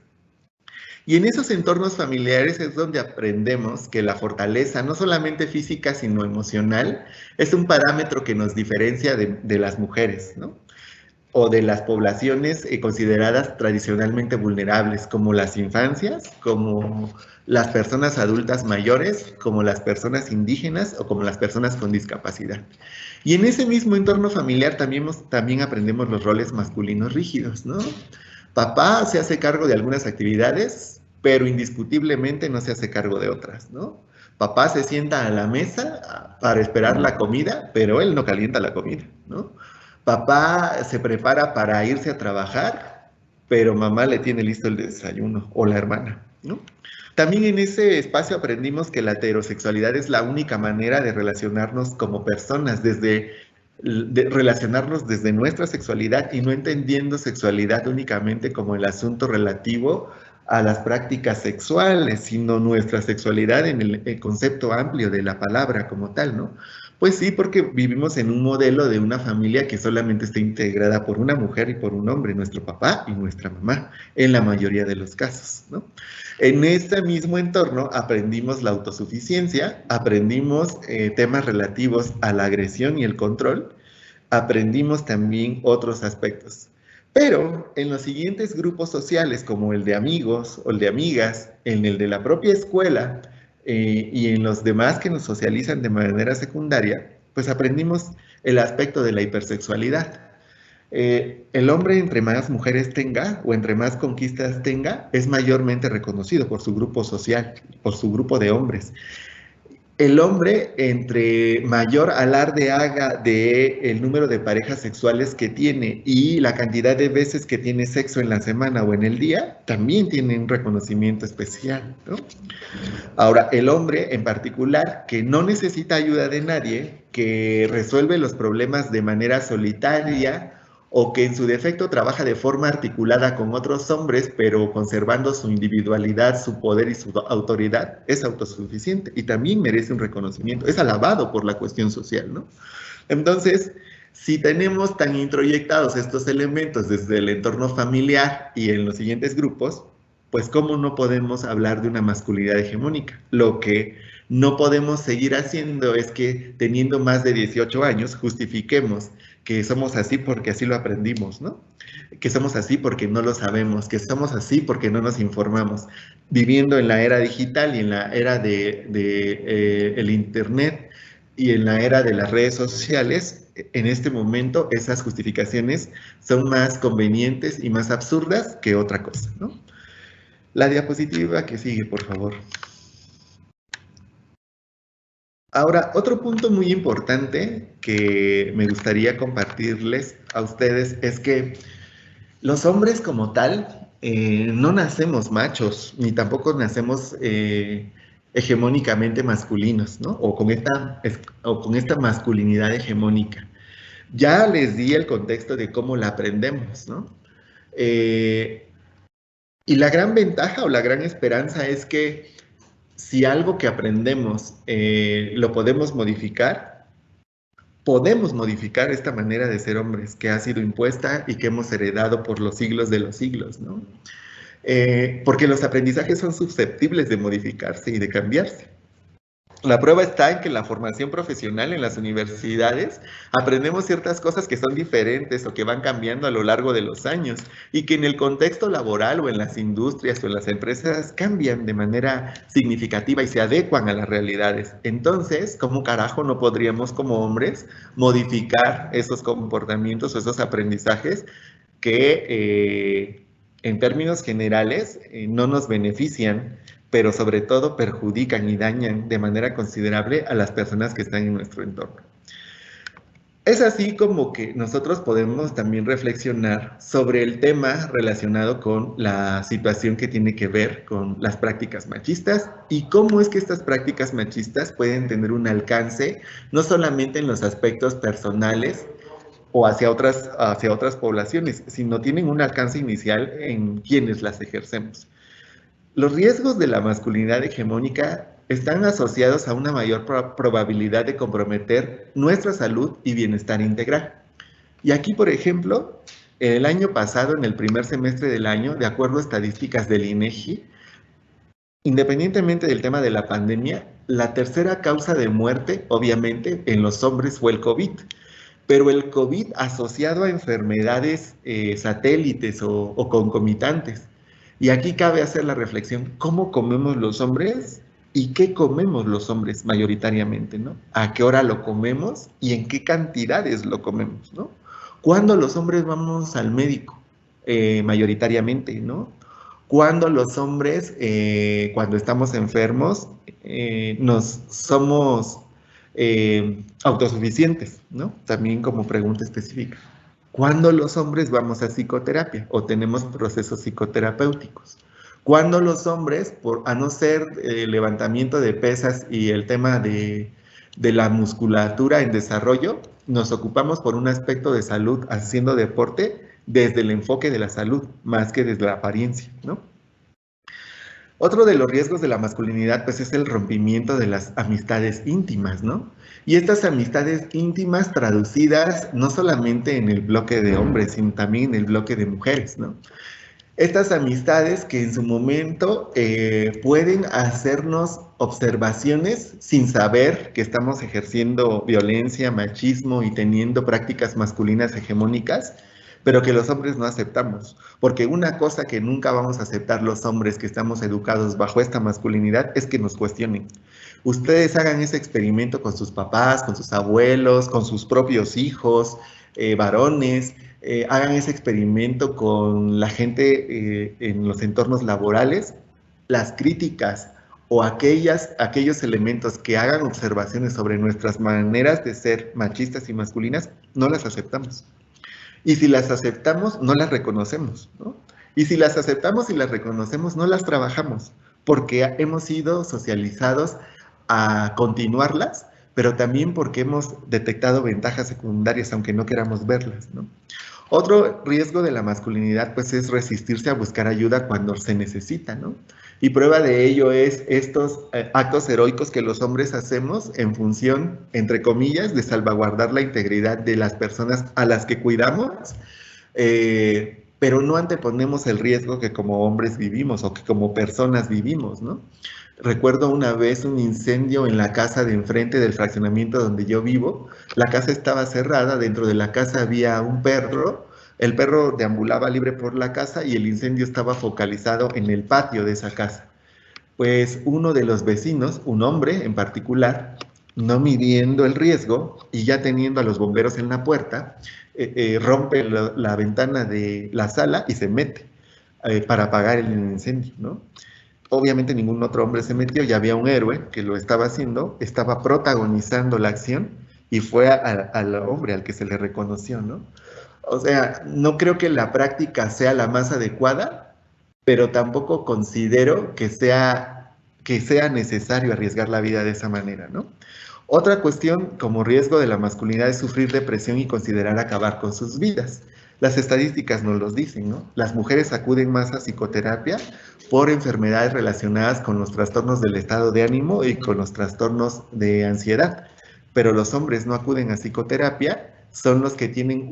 Y en esos entornos familiares es donde aprendemos que la fortaleza, no solamente física, sino emocional, es un parámetro que nos diferencia de las mujeres, ¿no? O de las poblaciones consideradas tradicionalmente vulnerables, como las infancias, como las personas adultas mayores, como las personas indígenas o como las personas con discapacidad. Y en ese mismo entorno familiar también aprendemos los roles masculinos rígidos, ¿no? Papá se hace cargo de algunas actividades, pero indiscutiblemente no se hace cargo de otras, ¿no? Papá se sienta a la mesa para esperar la comida, pero él no calienta la comida, ¿no? Papá se prepara para irse a trabajar, pero mamá le tiene listo el desayuno, o la hermana, ¿no? También en ese espacio aprendimos que la heterosexualidad es la única manera de relacionarnos como personas, desde de relacionarnos desde nuestra sexualidad y no entendiendo sexualidad únicamente como el asunto relativo a las prácticas sexuales, sino nuestra sexualidad en el concepto amplio de la palabra como tal, ¿no? Pues sí, porque vivimos en un modelo de una familia que solamente está integrada por una mujer y por un hombre, nuestro papá y nuestra mamá, en la mayoría de los casos, ¿no? En este mismo entorno aprendimos la autosuficiencia, aprendimos temas relativos a la agresión y el control, aprendimos también otros aspectos. Pero en los siguientes grupos sociales, como el de amigos o el de amigas, en el de la propia escuela y en los demás que nos socializan de manera secundaria, pues aprendimos el aspecto de la hipersexualidad. El hombre entre más mujeres tenga o entre más conquistas tenga, es mayormente reconocido por su grupo social, por su grupo de hombres. El hombre, entre mayor alarde haga de el número de parejas sexuales que tiene y la cantidad de veces que tiene sexo en la semana o en el día, también tiene un reconocimiento especial, ¿no? Ahora, el hombre en particular, que no necesita ayuda de nadie, que resuelve los problemas de manera solitaria o que en su defecto trabaja de forma articulada con otros hombres, pero conservando su individualidad, su poder y su autoridad, es autosuficiente y también merece un reconocimiento, es alabado por la cuestión social, ¿no? Entonces, si tenemos tan introyectados estos elementos desde el entorno familiar y en los siguientes grupos, pues ¿cómo no podemos hablar de una masculinidad hegemónica? Lo que no podemos seguir haciendo es que teniendo más de 18 años justifiquemos que somos así porque así lo aprendimos, ¿no? Que somos así porque no lo sabemos, que somos así porque no nos informamos. Viviendo en la era digital y en la era el internet y en la era de las redes sociales, en este momento esas justificaciones son más convenientes y más absurdas que otra cosa, ¿no? La diapositiva que sigue, por favor. Ahora, otro punto muy importante que me gustaría compartirles a ustedes es que los hombres como tal no nacemos machos, ni tampoco nacemos hegemónicamente masculinos, ¿no? O con esta masculinidad hegemónica. Ya les di el contexto de cómo la aprendemos, ¿no? Y la gran ventaja o la gran esperanza es que si algo que aprendemos lo podemos modificar esta manera de ser hombres que ha sido impuesta y que hemos heredado por los siglos de los siglos, ¿no? Porque los aprendizajes son susceptibles de modificarse y de cambiarse. La prueba está en que en la formación profesional en las universidades aprendemos ciertas cosas que son diferentes o que van cambiando a lo largo de los años y que en el contexto laboral o en las industrias o en las empresas cambian de manera significativa y se adecuan a las realidades. Entonces, ¿cómo carajo no podríamos como hombres modificar esos comportamientos o esos aprendizajes que en términos generales no nos benefician, pero sobre todo perjudican y dañan de manera considerable a las personas que están en nuestro entorno? Es así como que nosotros podemos también reflexionar sobre el tema relacionado con la situación que tiene que ver con las prácticas machistas y cómo es que estas prácticas machistas pueden tener un alcance no solamente en los aspectos personales o hacia otras poblaciones, sino tienen un alcance inicial en quienes las ejercemos. Los riesgos de la masculinidad hegemónica están asociados a una mayor probabilidad de comprometer nuestra salud y bienestar integral. Y aquí, por ejemplo, el año pasado, en el primer semestre del año, de acuerdo a estadísticas del INEGI, independientemente del tema de la pandemia, la tercera causa de muerte, obviamente, en los hombres fue el COVID. Pero el COVID asociado a enfermedades satélites o concomitantes. Y aquí cabe hacer la reflexión, ¿cómo comemos los hombres y qué comemos los hombres mayoritariamente, ¿no? ¿A qué hora lo comemos y en qué cantidades lo comemos, ¿no? ¿Cuándo los hombres vamos al médico? Mayoritariamente, ¿no? ¿Cuándo los hombres, cuando estamos enfermos, somos autosuficientes, ¿no? También como pregunta específica. ¿Cuándo los hombres vamos a psicoterapia o tenemos procesos psicoterapéuticos? ¿Cuándo los hombres, a no ser levantamiento de pesas y el tema de la musculatura en desarrollo, nos ocupamos por un aspecto de salud haciendo deporte desde el enfoque de la salud, más que desde la apariencia, ¿no? Otro de los riesgos de la masculinidad, pues, es el rompimiento de las amistades íntimas, ¿no? Y estas amistades íntimas traducidas no solamente en el bloque de hombres, sino también en el bloque de mujeres, ¿no? Estas amistades que en su momento pueden hacernos observaciones sin saber que estamos ejerciendo violencia, machismo y teniendo prácticas masculinas hegemónicas, pero que los hombres no aceptamos. Porque una cosa que nunca vamos a aceptar los hombres que estamos educados bajo esta masculinidad es que nos cuestionen. Ustedes hagan ese experimento con sus papás, con sus abuelos, con sus propios hijos, varones. Hagan ese experimento con la gente en los entornos laborales. Las críticas o aquellos elementos que hagan observaciones sobre nuestras maneras de ser machistas y masculinas, no las aceptamos. Y si las aceptamos, no las reconocemos, ¿no? Y si las aceptamos y las reconocemos, no las trabajamos, porque hemos sido socializados a continuarlas, pero también porque hemos detectado ventajas secundarias, aunque no queramos verlas, ¿no? Otro riesgo de la masculinidad, pues, es resistirse a buscar ayuda cuando se necesita, ¿no? Y prueba de ello es estos actos heroicos que los hombres hacemos en función, entre comillas, de salvaguardar la integridad de las personas a las que cuidamos, pero no anteponemos el riesgo que como hombres vivimos o que como personas vivimos, ¿no? Recuerdo una vez un incendio en la casa de enfrente del fraccionamiento donde yo vivo. La casa estaba cerrada, dentro de la casa había un perro. El perro deambulaba libre por la casa y el incendio estaba focalizado en el patio de esa casa. Pues uno de los vecinos, un hombre en particular, no midiendo el riesgo y ya teniendo a los bomberos en la puerta, rompe la ventana de la sala y se mete para apagar el incendio, ¿no? Obviamente ningún otro hombre se metió, ya había un héroe que lo estaba haciendo, estaba protagonizando la acción y fue al hombre al que se le reconoció, ¿no? O sea, no creo que la práctica sea la más adecuada, pero tampoco considero que sea necesario arriesgar la vida de esa manera, ¿no? Otra cuestión como riesgo de la masculinidad es sufrir depresión y considerar acabar con sus vidas. Las estadísticas nos los dicen, ¿no? Las mujeres acuden más a psicoterapia por enfermedades relacionadas con los trastornos del estado de ánimo y con los trastornos de ansiedad. Pero los hombres no acuden a psicoterapia, son los que tienen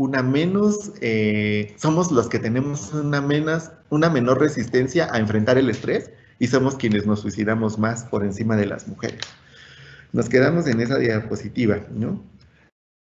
somos los que tenemos una menor resistencia a enfrentar el estrés y somos quienes nos suicidamos más por encima de las mujeres. Nos quedamos en esa diapositiva, ¿no?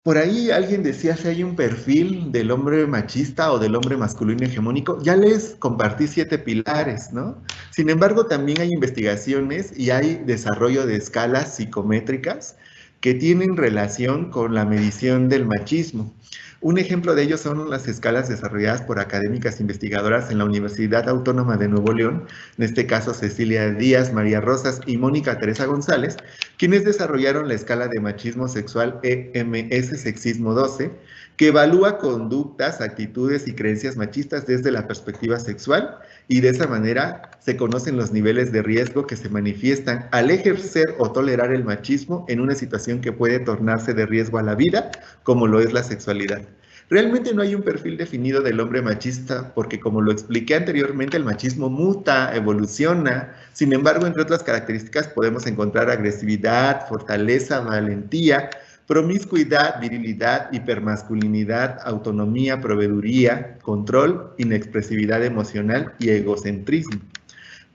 Por ahí alguien decía si hay un perfil del hombre machista o del hombre masculino hegemónico. Ya les compartí 7 pilares, ¿no? Sin embargo, también hay investigaciones y hay desarrollo de escalas psicométricas que tienen relación con la medición del machismo. Un ejemplo de ello son las escalas desarrolladas por académicas investigadoras en la Universidad Autónoma de Nuevo León, en este caso Cecilia Díaz, María Rosas y Mónica Teresa González, quienes desarrollaron la escala de machismo sexual EMS Sexismo 12, que evalúa conductas, actitudes y creencias machistas desde la perspectiva sexual, y de esa manera se conocen los niveles de riesgo que se manifiestan al ejercer o tolerar el machismo en una situación que puede tornarse de riesgo a la vida, como lo es la sexualidad. Realmente no hay un perfil definido del hombre machista porque, como lo expliqué anteriormente, el machismo muta, evoluciona. Sin embargo, entre otras características podemos encontrar agresividad, fortaleza, valentía, promiscuidad, virilidad, hipermasculinidad, autonomía, proveeduría, control, inexpresividad emocional y egocentrismo.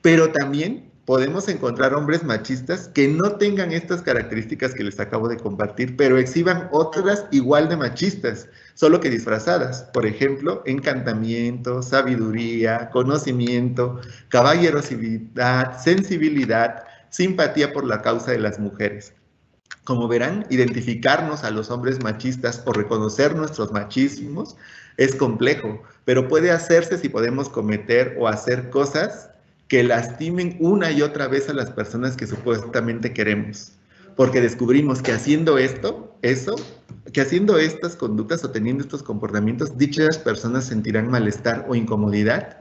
Pero también podemos encontrar hombres machistas que no tengan estas características que les acabo de compartir, pero exhiban otras igual de machistas, solo que disfrazadas. Por ejemplo, encantamiento, sabiduría, conocimiento, caballerosidad, sensibilidad, simpatía por la causa de las mujeres. Como verán, identificarnos a los hombres machistas o reconocer nuestros machismos es complejo, pero puede hacerse si podemos cometer o hacer cosas que lastimen una y otra vez a las personas que supuestamente queremos. Porque descubrimos que haciendo haciendo estas conductas o teniendo estos comportamientos, dichas personas sentirán malestar o incomodidad.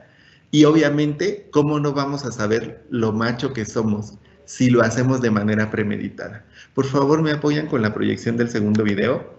Y obviamente, ¿cómo no vamos a saber lo macho que somos si lo hacemos de manera premeditada? Por favor, ¿me apoyan con la proyección del segundo video?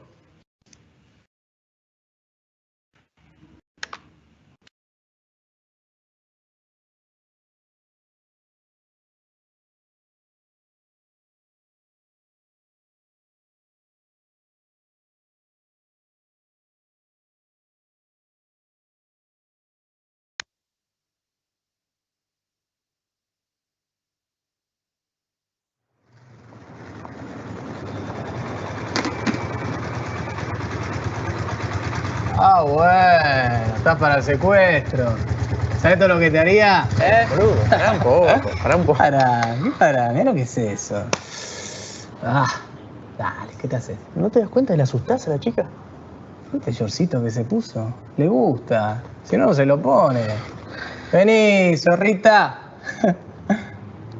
Ah, bueno, estás para el secuestro. ¿Sabes todo lo que te haría? Boludo, pará un poco, pará un poco. Para, mirá lo que es eso. Ah, dale, ¿qué te haces? ¿No te das cuenta de la asustás a la chica? ¿Viste el shortcito que se puso? Le gusta, si no, no se lo pone. Vení, zorrita.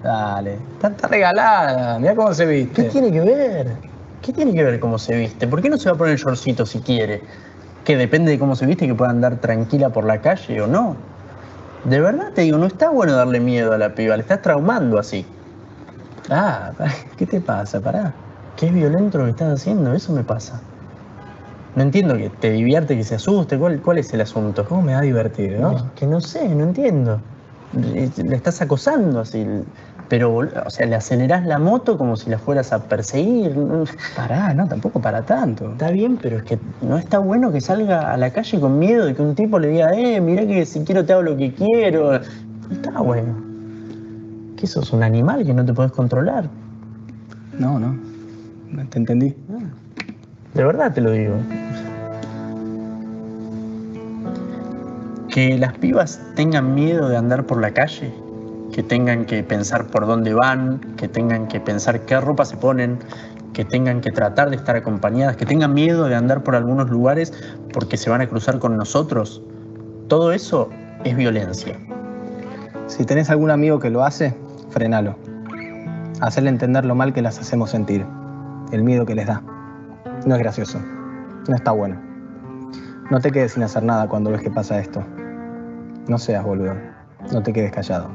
Dale, está regalada, mirá cómo se viste. ¿Qué tiene que ver? ¿Qué tiene que ver cómo se viste? ¿Por qué no se va a poner el shortcito si quiere? ¿Que depende de cómo se viste que pueda andar tranquila por la calle o no? De verdad te digo, no está bueno darle miedo a la piba, le estás traumando así. Ah, ¿qué te pasa? Pará. Qué violento lo que estás haciendo, eso me pasa. No entiendo que te divierte, que se asuste. ¿Cuál es el asunto? ¿Cómo me va a divertir, no? Que no sé, no entiendo. Le estás acosando así. Pero, o sea, le acelerás la moto como si la fueras a perseguir. Pará, no, tampoco para tanto. Está bien, pero es que no está bueno que salga a la calle con miedo de que un tipo le diga, mirá que si quiero te hago lo que quiero. No está bueno. ¿Qué sos, un animal que no te podés controlar? No, te entendí. De verdad te lo digo. Que las pibas tengan miedo de andar por la calle, que tengan que pensar por dónde van, que tengan que pensar qué ropa se ponen, que tengan que tratar de estar acompañadas, que tengan miedo de andar por algunos lugares porque se van a cruzar con nosotros. Todo eso es violencia. Si tenés algún amigo que lo hace, frenalo. Hacerle entender lo mal que las hacemos sentir, el miedo que les da. No es gracioso, no está bueno. No te quedes sin hacer nada cuando ves que pasa esto. No seas boludo, no te quedes callado.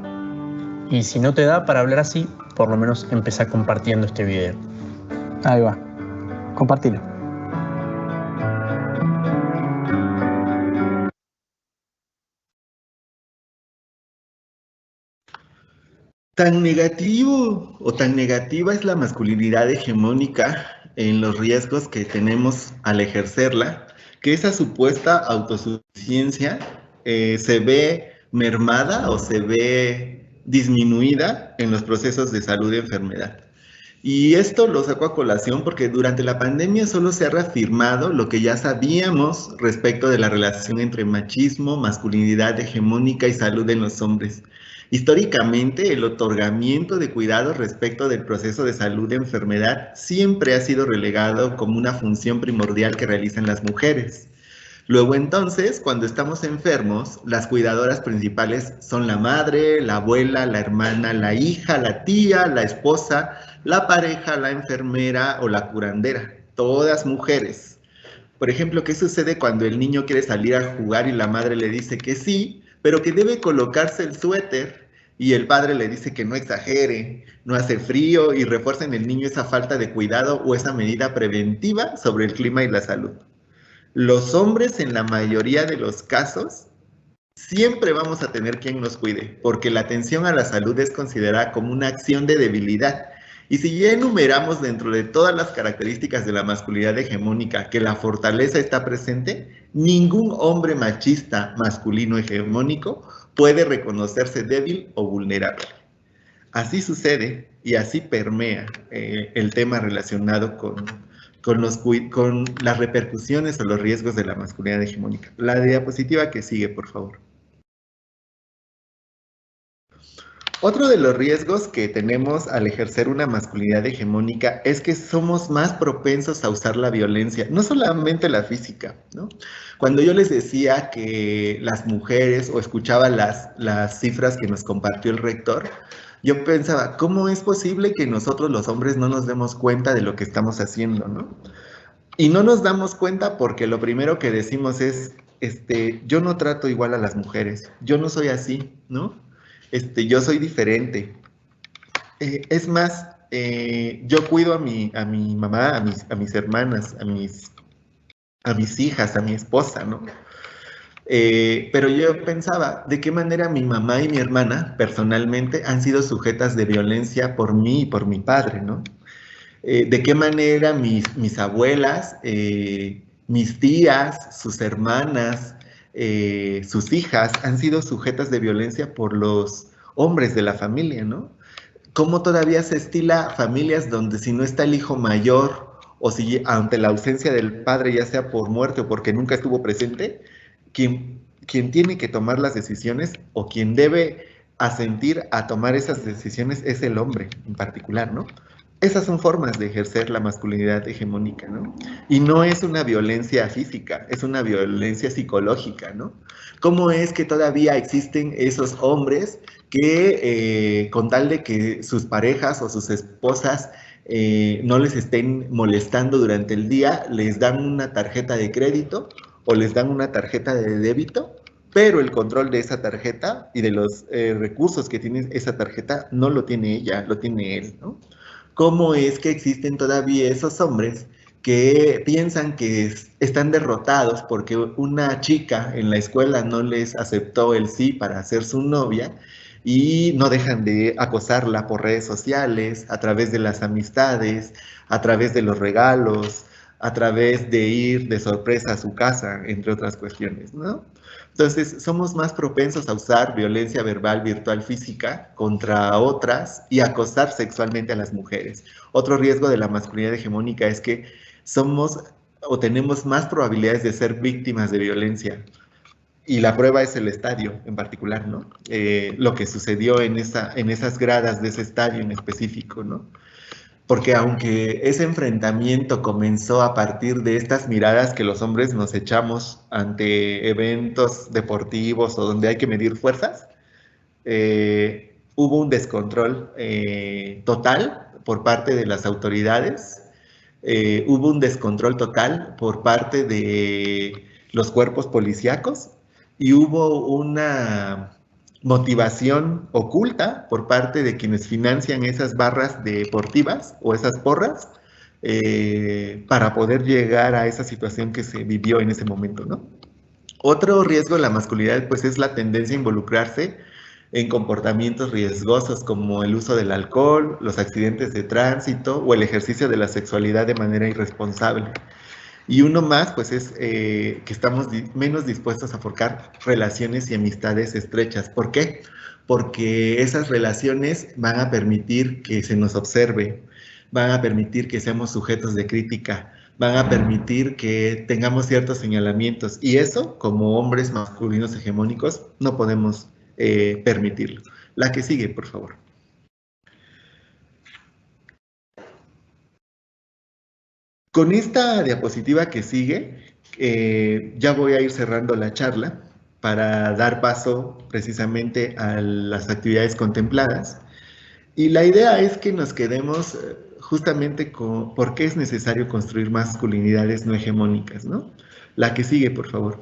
Y si no te da para hablar así, por lo menos empezá compartiendo este video. Ahí va, compartilo. Tan negativo o tan negativa es la masculinidad hegemónica en los riesgos que tenemos al ejercerla, que esa supuesta autosuficiencia se ve mermada o se ve disminuida en los procesos de salud y enfermedad. Y esto lo saco a colación porque durante la pandemia solo se ha reafirmado lo que ya sabíamos respecto de la relación entre machismo, masculinidad hegemónica y salud en los hombres. Históricamente, el otorgamiento de cuidados respecto del proceso de salud y enfermedad siempre ha sido relegado como una función primordial que realizan las mujeres. Luego entonces, cuando estamos enfermos, las cuidadoras principales son la madre, la abuela, la hermana, la hija, la tía, la esposa, la pareja, la enfermera o la curandera, todas mujeres. Por ejemplo, ¿qué sucede cuando el niño quiere salir a jugar y la madre le dice que sí, pero que debe colocarse el suéter y el padre le dice que no exagere, no hace frío y refuerza en el niño esa falta de cuidado o esa medida preventiva sobre el clima y la salud? Los hombres en la mayoría de los casos siempre vamos a tener quien nos cuide, porque la atención a la salud es considerada como una acción de debilidad. Y si ya enumeramos dentro de todas las características de la masculinidad hegemónica que la fortaleza está presente, ningún hombre machista masculino hegemónico puede reconocerse débil o vulnerable. Así sucede y así permea el tema relacionado con las repercusiones o los riesgos de la masculinidad hegemónica. La diapositiva que sigue, por favor. Otro de los riesgos que tenemos al ejercer una masculinidad hegemónica es que somos más propensos a usar la violencia, no solamente la física, ¿no? Cuando yo les decía que las mujeres, o escuchaba las cifras que nos compartió el rector, yo pensaba, ¿cómo es posible que nosotros los hombres no nos demos cuenta de lo que estamos haciendo, ¿no? Y no nos damos cuenta porque lo primero que decimos es, yo no trato igual a las mujeres, yo no soy así, ¿no? Yo soy diferente. Es más, yo cuido a mi mamá, a mis hermanas, a mis hijas, a mi esposa, ¿no? Pero yo pensaba, ¿de qué manera mi mamá y mi hermana personalmente han sido sujetas de violencia por mí y por mi padre, ¿no? ¿De qué manera mis abuelas, mis tías, sus hermanas, sus hijas han sido sujetas de violencia por los hombres de la familia, ¿no? ¿Cómo todavía se estila familias donde si no está el hijo mayor o si ante la ausencia del padre, ya sea por muerte o porque nunca estuvo presente, quien tiene que tomar las decisiones o quien debe asentir a tomar esas decisiones es el hombre en particular, ¿no? Esas son formas de ejercer la masculinidad hegemónica, ¿no? Y no es una violencia física, es una violencia psicológica, ¿no? ¿Cómo es que todavía existen esos hombres que con tal de que sus parejas o sus esposas no les estén molestando durante el día, les dan una tarjeta de crédito o les dan una tarjeta de débito, pero el control de esa tarjeta y de los recursos que tiene esa tarjeta no lo tiene ella, lo tiene él, ¿no? ¿Cómo es que existen todavía esos hombres que piensan que están derrotados porque una chica en la escuela no les aceptó el sí para ser su novia y no dejan de acosarla por redes sociales, a través de las amistades, a través de los regalos, a través de ir de sorpresa a su casa, entre otras cuestiones, ¿no? Entonces, somos más propensos a usar violencia verbal, virtual, física contra otras y acosar sexualmente a las mujeres. Otro riesgo de la masculinidad hegemónica es que somos o tenemos más probabilidades de ser víctimas de violencia. Y la prueba es el estadio en particular, ¿no? Lo que sucedió en esas gradas de ese estadio en específico, ¿no? Porque aunque ese enfrentamiento comenzó a partir de estas miradas que los hombres nos echamos ante eventos deportivos o donde hay que medir fuerzas, hubo un descontrol total por parte de las autoridades, hubo un descontrol total por parte de los cuerpos policíacos y hubo una motivación oculta por parte de quienes financian esas barras deportivas o esas porras para poder llegar a esa situación que se vivió en ese momento, ¿no? Otro riesgo de la masculinidad pues es la tendencia a involucrarse en comportamientos riesgosos como el uso del alcohol, los accidentes de tránsito o el ejercicio de la sexualidad de manera irresponsable. Y uno más, pues es que estamos menos dispuestos a forjar relaciones y amistades estrechas. ¿Por qué? Porque esas relaciones van a permitir que se nos observe, van a permitir que seamos sujetos de crítica, van a permitir que tengamos ciertos señalamientos. Y eso, como hombres masculinos hegemónicos, no podemos permitirlo. La que sigue, por favor. Con esta diapositiva que sigue, ya voy a ir cerrando la charla para dar paso precisamente a las actividades contempladas. Y la idea es que nos quedemos justamente con por qué es necesario construir masculinidades no hegemónicas, ¿no? La que sigue, por favor.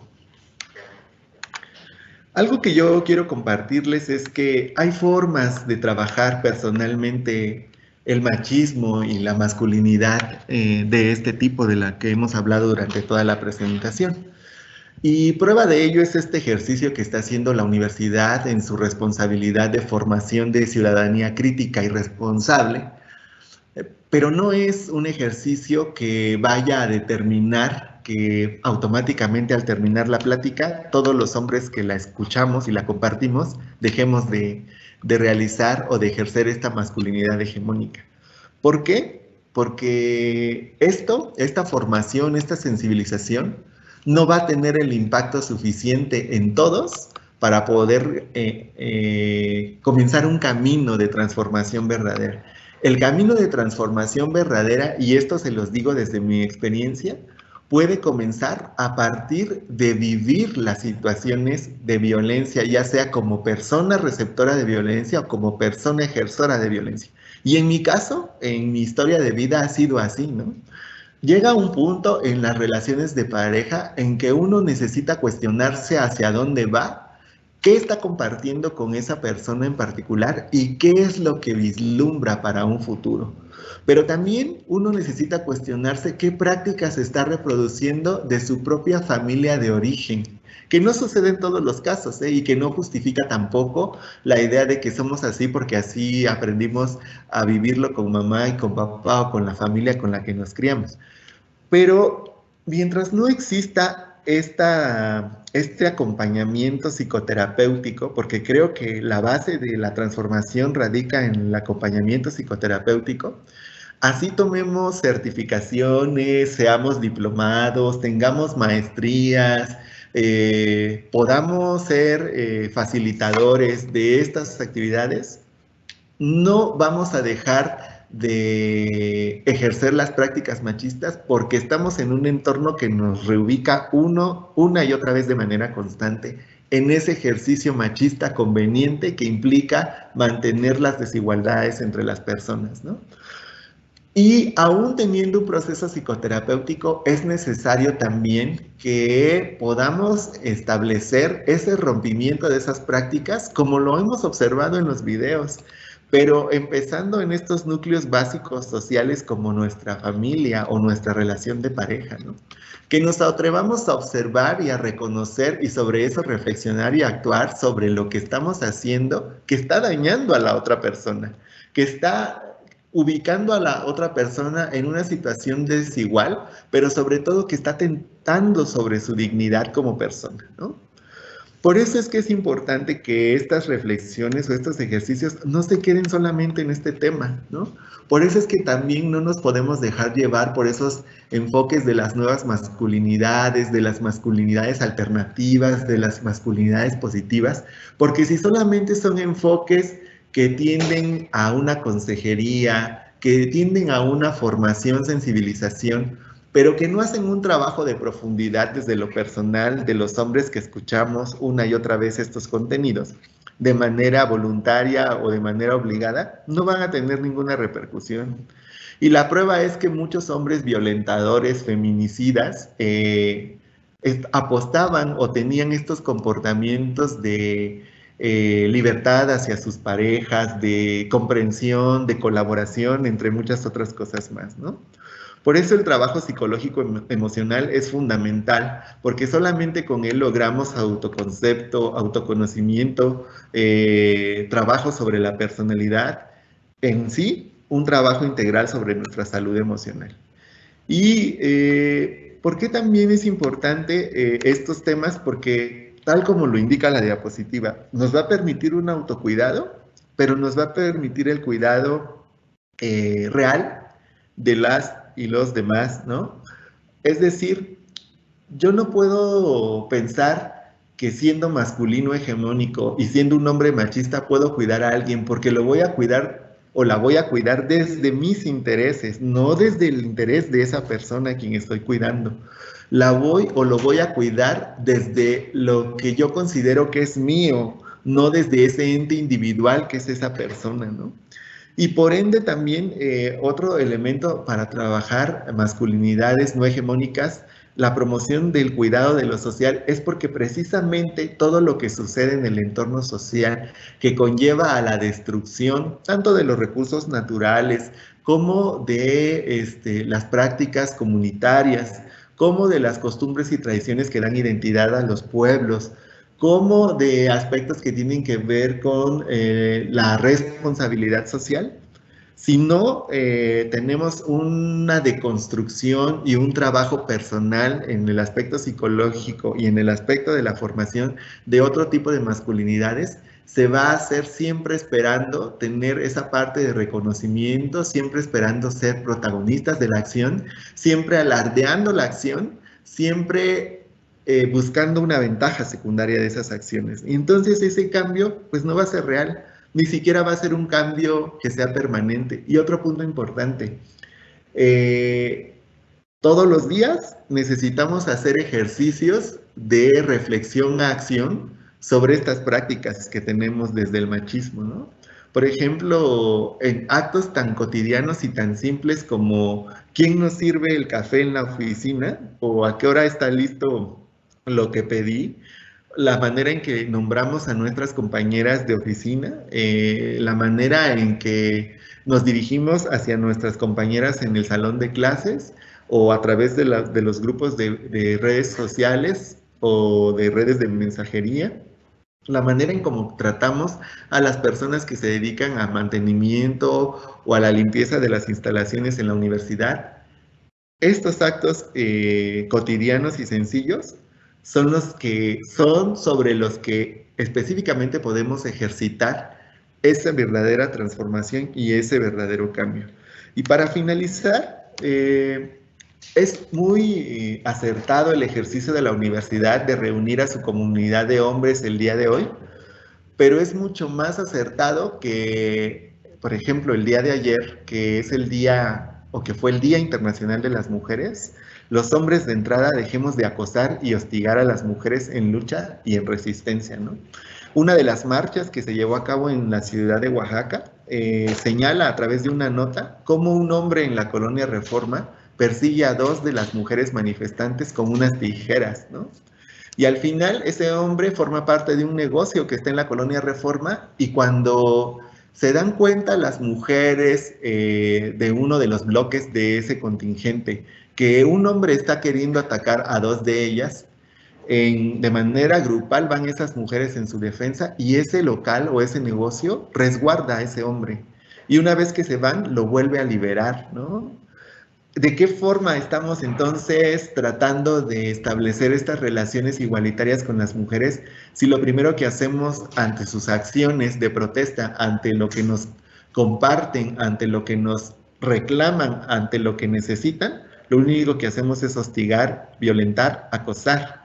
Algo que yo quiero compartirles es que hay formas de trabajar personalmente el machismo y la masculinidad de este tipo de la que hemos hablado durante toda la presentación. Y prueba de ello es este ejercicio que está haciendo la universidad en su responsabilidad de formación de ciudadanía crítica y responsable, pero no es un ejercicio que vaya a determinar que automáticamente al terminar la plática, todos los hombres que la escuchamos y la compartimos, dejemos de realizar o de ejercer esta masculinidad hegemónica. ¿Por qué? Porque esta formación, esta sensibilización, no va a tener el impacto suficiente en todos para poder comenzar un camino de transformación verdadera. El camino de transformación verdadera, y esto se los digo desde mi experiencia, puede comenzar a partir de vivir las situaciones de violencia, ya sea como persona receptora de violencia o como persona ejersora de violencia. Y en mi caso, en mi historia de vida ha sido así, ¿no? Llega un punto en las relaciones de pareja en que uno necesita cuestionarse hacia dónde va, qué está compartiendo con esa persona en particular y qué es lo que vislumbra para un futuro. Pero también uno necesita cuestionarse qué prácticas está reproduciendo de su propia familia de origen, que no sucede en todos los casos, y que no justifica tampoco la idea de que somos así porque así aprendimos a vivirlo con mamá y con papá o con la familia con la que nos criamos. Pero mientras no exista este acompañamiento psicoterapéutico, porque creo que la base de la transformación radica en el acompañamiento psicoterapéutico, así tomemos certificaciones, seamos diplomados, tengamos maestrías, podamos ser facilitadores de estas actividades, no vamos a dejar de ejercer las prácticas machistas porque estamos en un entorno que nos reubica una y otra vez de manera constante en ese ejercicio machista conveniente que implica mantener las desigualdades entre las personas, ¿no? Y aún teniendo un proceso psicoterapéutico, es necesario también que podamos establecer ese rompimiento de esas prácticas, como lo hemos observado en los videos, pero empezando en estos núcleos básicos sociales como nuestra familia o nuestra relación de pareja, ¿no? Que nos atrevamos a observar y a reconocer y sobre eso reflexionar y actuar sobre lo que estamos haciendo que está dañando a la otra persona, que está ubicando a la otra persona en una situación desigual, pero sobre todo que está atentando sobre su dignidad como persona, ¿no? Por eso es que es importante que estas reflexiones o estos ejercicios no se queden solamente en este tema, ¿no? Por eso es que también no nos podemos dejar llevar por esos enfoques de las nuevas masculinidades, de las masculinidades alternativas, de las masculinidades positivas, porque si solamente son enfoques que tienden a una consejería, que tienden a una formación, sensibilización, pero que no hacen un trabajo de profundidad desde lo personal de los hombres que escuchamos una y otra vez estos contenidos, de manera voluntaria o de manera obligada, no van a tener ninguna repercusión. Y la prueba es que muchos hombres violentadores, feminicidas, apostaban o tenían estos comportamientos de libertad hacia sus parejas, de comprensión, de colaboración, entre muchas otras cosas más, ¿no? Por eso el trabajo psicológico emocional es fundamental, porque solamente con él logramos autoconcepto, autoconocimiento, trabajo sobre la personalidad, en sí, un trabajo integral sobre nuestra salud emocional. Y ¿por qué también es importante estos temas? Porque tal como lo indica la diapositiva, nos va a permitir un autocuidado, pero nos va a permitir el cuidado real de las y los demás, ¿no? Es decir, yo no puedo pensar que siendo masculino hegemónico y siendo un hombre machista puedo cuidar a alguien porque lo voy a cuidar o la voy a cuidar desde mis intereses, no desde el interés de esa persona a quien estoy cuidando. La voy o lo voy a cuidar desde lo que yo considero que es mío, no desde ese ente individual que es esa persona, ¿no? Y por ende también otro elemento para trabajar masculinidades no hegemónicas, la promoción del cuidado de lo social, es porque precisamente todo lo que sucede en el entorno social que conlleva a la destrucción tanto de los recursos naturales como de las prácticas comunitarias, como de las costumbres y tradiciones que dan identidad a los pueblos, como de aspectos que tienen que ver con la responsabilidad social. Si no tenemos una deconstrucción y un trabajo personal en el aspecto psicológico y en el aspecto de la formación de otro tipo de masculinidades, se va a hacer siempre esperando tener esa parte de reconocimiento, siempre esperando ser protagonistas de la acción, siempre alardeando la acción, siempre buscando una ventaja secundaria de esas acciones. Y entonces ese cambio pues no va a ser real, ni siquiera va a ser un cambio que sea permanente. Y otro punto importante, todos los días necesitamos hacer ejercicios de reflexión a acción sobre estas prácticas que tenemos desde el machismo, ¿no? Por ejemplo, en actos tan cotidianos y tan simples como ¿quién nos sirve el café en la oficina? ¿O a qué hora está listo lo que pedí? La manera en que nombramos a nuestras compañeras de oficina, la manera en que nos dirigimos hacia nuestras compañeras en el salón de clases o a través de los grupos de redes sociales o de redes de mensajería, la manera en cómo tratamos a las personas que se dedican a mantenimiento o a la limpieza de las instalaciones en la universidad. Estos actos cotidianos y sencillos son sobre los que específicamente podemos ejercitar esa verdadera transformación y ese verdadero cambio. Y para finalizar, es muy acertado el ejercicio de la universidad de reunir a su comunidad de hombres el día de hoy, pero es mucho más acertado que, por ejemplo, el día de ayer, que es el día, o que fue el Día Internacional de las Mujeres, los hombres de entrada dejemos de acosar y hostigar a las mujeres en lucha y en resistencia, ¿no? Una de las marchas que se llevó a cabo en la ciudad de Oaxaca señala a través de una nota cómo un hombre en la colonia Reforma persigue a 2 de las mujeres manifestantes con unas tijeras, ¿no? Y al final ese hombre forma parte de un negocio que está en la colonia Reforma, y cuando se dan cuenta las mujeres de uno de los bloques de ese contingente que un hombre está queriendo atacar a 2 de ellas, de manera grupal van esas mujeres en su defensa, y ese local o ese negocio resguarda a ese hombre. Y una vez que se van, lo vuelve a liberar, ¿no? ¿De qué forma estamos entonces tratando de establecer estas relaciones igualitarias con las mujeres si lo primero que hacemos ante sus acciones de protesta, ante lo que nos comparten, ante lo que nos reclaman, ante lo que necesitan, lo único que hacemos es hostigar, violentar, acosar?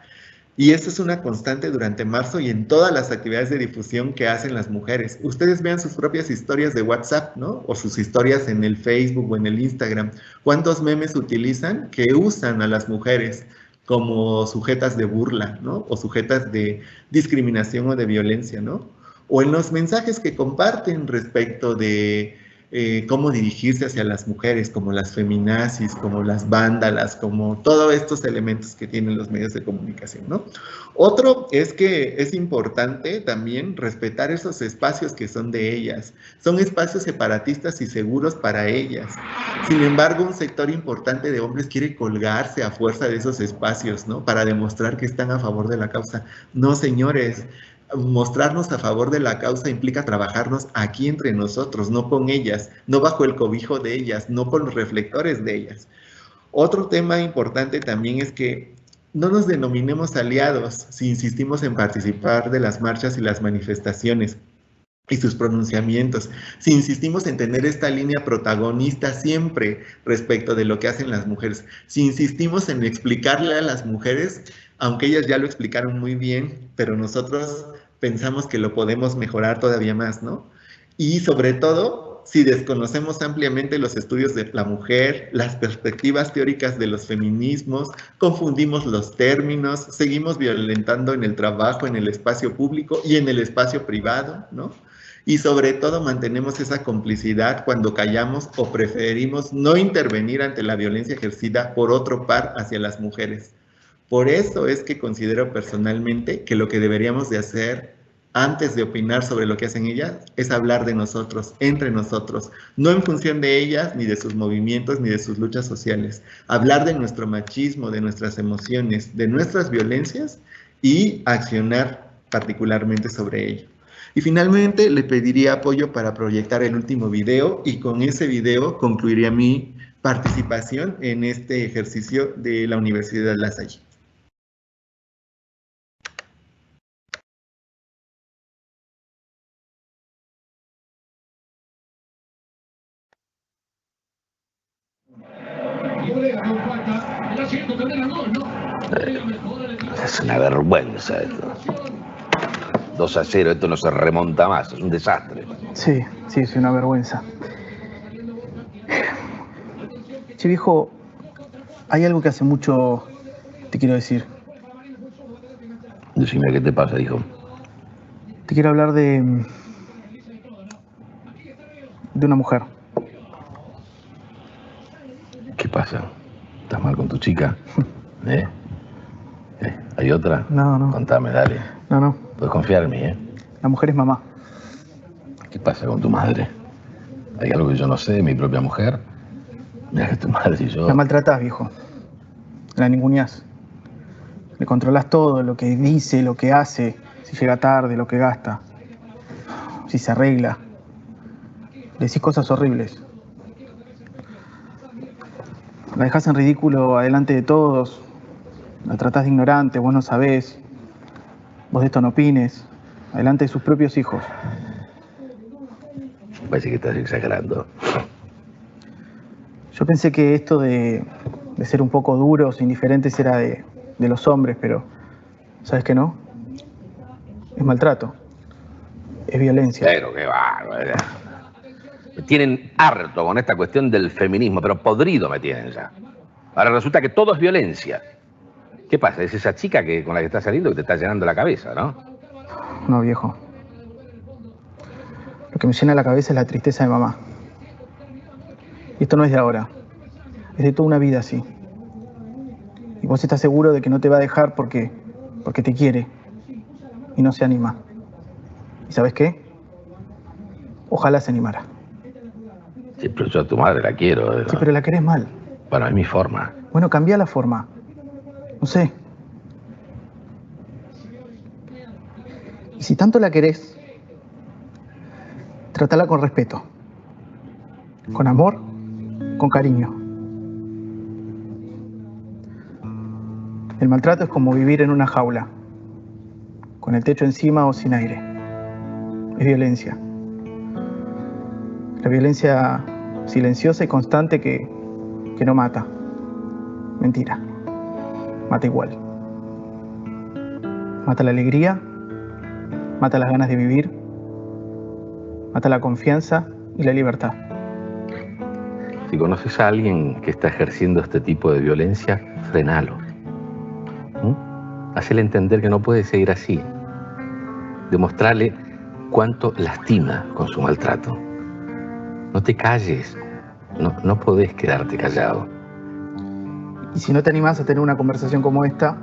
Y eso es una constante durante marzo y en todas las actividades de difusión que hacen las mujeres. Ustedes vean sus propias historias de WhatsApp, ¿no? O sus historias en el Facebook o en el Instagram. ¿Cuántos memes utilizan que usan a las mujeres como sujetas de burla, ¿no? O sujetas de discriminación o de violencia, ¿no? O en los mensajes que comparten respecto de cómo dirigirse hacia las mujeres, como las feminazis, como las vándalas, como todos estos elementos que tienen los medios de comunicación, ¿no? Otro es que es importante también respetar esos espacios que son de ellas. Son espacios separatistas y seguros para ellas. Sin embargo, un sector importante de hombres quiere colgarse a fuerza de esos espacios, ¿no? Para demostrar que están a favor de la causa. No, señores. Mostrarnos a favor de la causa implica trabajarnos aquí entre nosotros, no con ellas, no bajo el cobijo de ellas, no con los reflectores de ellas. Otro tema importante también es que no nos denominemos aliados si insistimos en participar de las marchas y las manifestaciones y sus pronunciamientos, si insistimos en tener esta línea protagonista siempre respecto de lo que hacen las mujeres, si insistimos en explicarle a las mujeres, aunque ellas ya lo explicaron muy bien, pero nosotros pensamos que lo podemos mejorar todavía más, ¿no? Y sobre todo, si desconocemos ampliamente los estudios de la mujer, las perspectivas teóricas de los feminismos, confundimos los términos, seguimos violentando en el trabajo, en el espacio público y en el espacio privado, ¿no? Y sobre todo mantenemos esa complicidad cuando callamos o preferimos no intervenir ante la violencia ejercida por otro par hacia las mujeres. Por eso es que considero personalmente que lo que deberíamos de hacer antes de opinar sobre lo que hacen ellas es hablar de nosotros, entre nosotros, no en función de ellas, ni de sus movimientos, ni de sus luchas sociales. Hablar de nuestro machismo, de nuestras emociones, de nuestras violencias y accionar particularmente sobre ello. Y finalmente le pediría apoyo para proyectar el último video, y con ese video concluiría mi participación en este ejercicio de la Universidad de La Salle. Es una vergüenza esto. 2-0, esto no se remonta más, es un desastre. Sí, es una vergüenza. Che, viejo, hay algo que hace mucho te quiero decir. Decime qué te pasa, hijo. Te quiero hablar de una mujer. ¿Qué pasa? ¿Estás mal con tu chica? ¿Hay otra? No. Contame, dale. No. Puedes confiar en mí, La mujer es mamá. ¿Qué pasa con tu madre? ¿Hay algo que yo no sé de mi propia mujer? Mira que tu madre y yo... La maltratás, viejo. La ninguneás. Le controlás todo, lo que dice, lo que hace, si llega tarde, lo que gasta, si se arregla. Le decís cosas horribles. La dejás en ridículo adelante de todos. La tratás de ignorante, vos no sabés. Vos de esto no opines. Adelante de sus propios hijos. Parece que estás exagerando. Yo pensé que esto de ser un poco duros, indiferentes, era de los hombres, pero ¿sabes qué no? Es maltrato, es violencia. Pero qué bárbaro. Me tienen harto con esta cuestión del feminismo, pero podrido me tienen ya. Ahora resulta que todo es violencia. ¿Qué pasa? Es esa chica con la que estás saliendo que te está llenando la cabeza, ¿no? No, viejo. Lo que me llena la cabeza es la tristeza de mamá. Y esto no es de ahora. Es de toda una vida así. Y vos estás seguro de que no te va a dejar porque te quiere. Y no se anima. ¿Y sabes qué? Ojalá se animara. Sí, pero yo a tu madre la quiero. Sí, pero la querés mal. Bueno, es mi forma. Bueno, cambia la forma. No sé. Y si tanto la querés, trátala con respeto. Con amor, con cariño. El maltrato es como vivir en una jaula, con el techo encima o sin aire. Es violencia. La violencia silenciosa y constante que no mata. Mentira. Mata igual. Mata la alegría, mata las ganas de vivir, mata la confianza y la libertad. Si conoces a alguien que está ejerciendo este tipo de violencia, frenalo. Hacele entender que no puede seguir así. Demostrarle cuánto lastima con su maltrato. No te calles. No podés quedarte callado. Y si no te animás a tener una conversación como esta,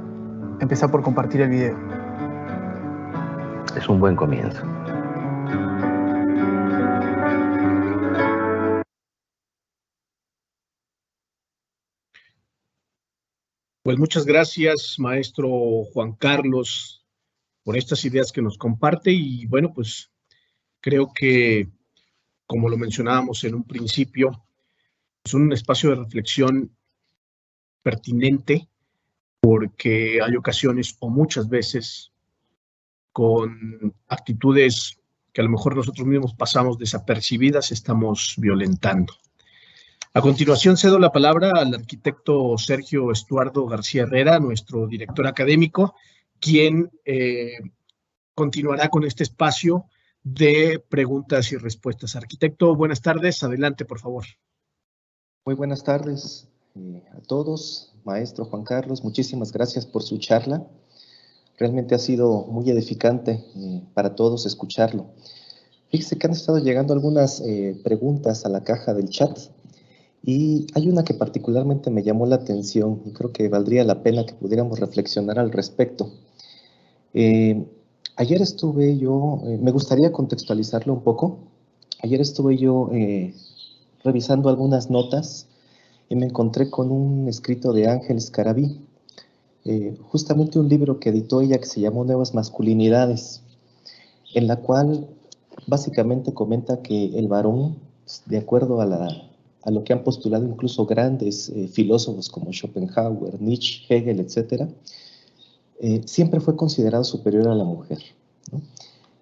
empezá por compartir el video. Es un buen comienzo. Pues muchas gracias, maestro Juan Carlos, por estas ideas que nos comparte. Y bueno, pues creo que, como lo mencionábamos en un principio, es un espacio de reflexión pertinente, porque hay ocasiones o muchas veces con actitudes que a lo mejor nosotros mismos pasamos desapercibidas, estamos violentando. A continuación cedo la palabra al arquitecto Sergio Estuardo García Herrera, nuestro director académico, quien continuará con este espacio de preguntas y respuestas. Arquitecto, buenas tardes. Adelante, por favor. Muy buenas tardes a todos. Maestro Juan Carlos, muchísimas gracias por su charla. Realmente ha sido muy edificante para todos escucharlo. Fíjese que han estado llegando algunas preguntas a la caja del chat. Y hay una que particularmente me llamó la atención y creo que valdría la pena que pudiéramos reflexionar al respecto. Ayer estuve yo, me gustaría contextualizarlo un poco. Ayer estuve yo revisando algunas notas y me encontré con un escrito de Ángeles Carabí, justamente un libro que editó ella que se llamó Nuevas Masculinidades, en la cual básicamente comenta que el varón, de acuerdo a lo que han postulado incluso grandes filósofos como Schopenhauer, Nietzsche, Hegel, etc., siempre fue considerado superior a la mujer, ¿no?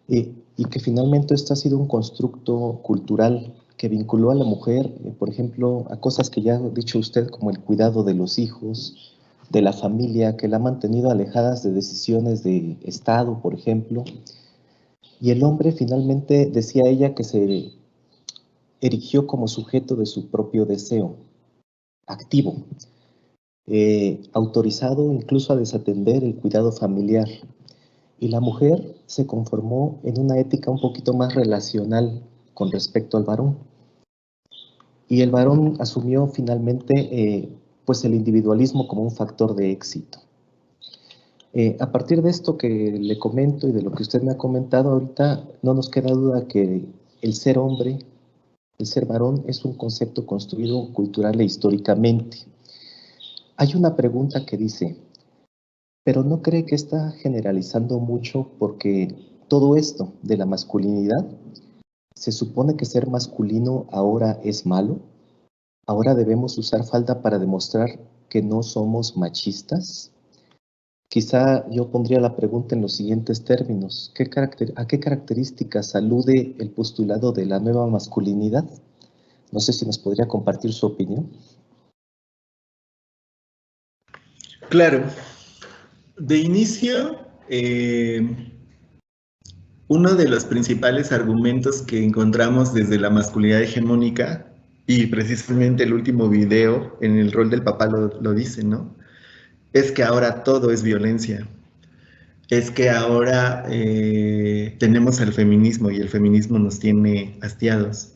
Y que finalmente esto ha sido un constructo cultural que vinculó a la mujer, por ejemplo, a cosas que ya ha dicho usted, como el cuidado de los hijos, de la familia, que la ha mantenido alejadas de decisiones de Estado, por ejemplo. Y el hombre finalmente, decía ella, que se erigió como sujeto de su propio deseo, activo, autorizado incluso a desatender el cuidado familiar. Y la mujer se conformó en una ética un poquito más relacional con respecto al varón. Y el varón asumió finalmente pues el individualismo como un factor de éxito. A partir de esto que le comento y de lo que usted me ha comentado ahorita, no nos queda duda que el ser hombre, el ser varón, es un concepto construido cultural e históricamente. Hay una pregunta que dice, ¿pero no cree que está generalizando mucho porque todo esto de la masculinidad, se supone que ser masculino ahora es malo? ¿Ahora debemos usar falda para demostrar que no somos machistas? Quizá yo pondría la pregunta en los siguientes términos. ¿A qué características alude el postulado de la nueva masculinidad? No sé si nos podría compartir su opinión. Claro. De inicio, uno de los principales argumentos que encontramos desde la masculinidad hegemónica, y precisamente el último video en el rol del papá lo dice, ¿no? Es que ahora todo es violencia. Es que ahora tenemos el feminismo y el feminismo nos tiene hastiados.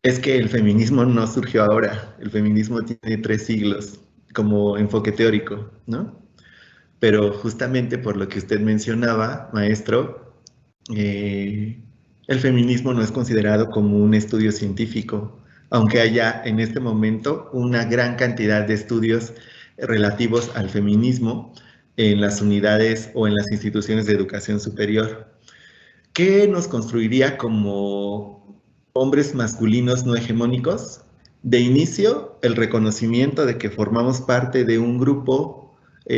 Es que el feminismo no surgió ahora, el feminismo tiene 3 siglos como enfoque teórico, ¿no? Pero justamente por lo que usted mencionaba, maestro, el feminismo no es considerado como un estudio científico, aunque haya en este momento una gran cantidad de estudios relativos al feminismo en las unidades o en las instituciones de educación superior. ¿Qué nos construiría como hombres masculinos no hegemónicos? De inicio, el reconocimiento de que formamos parte de un grupo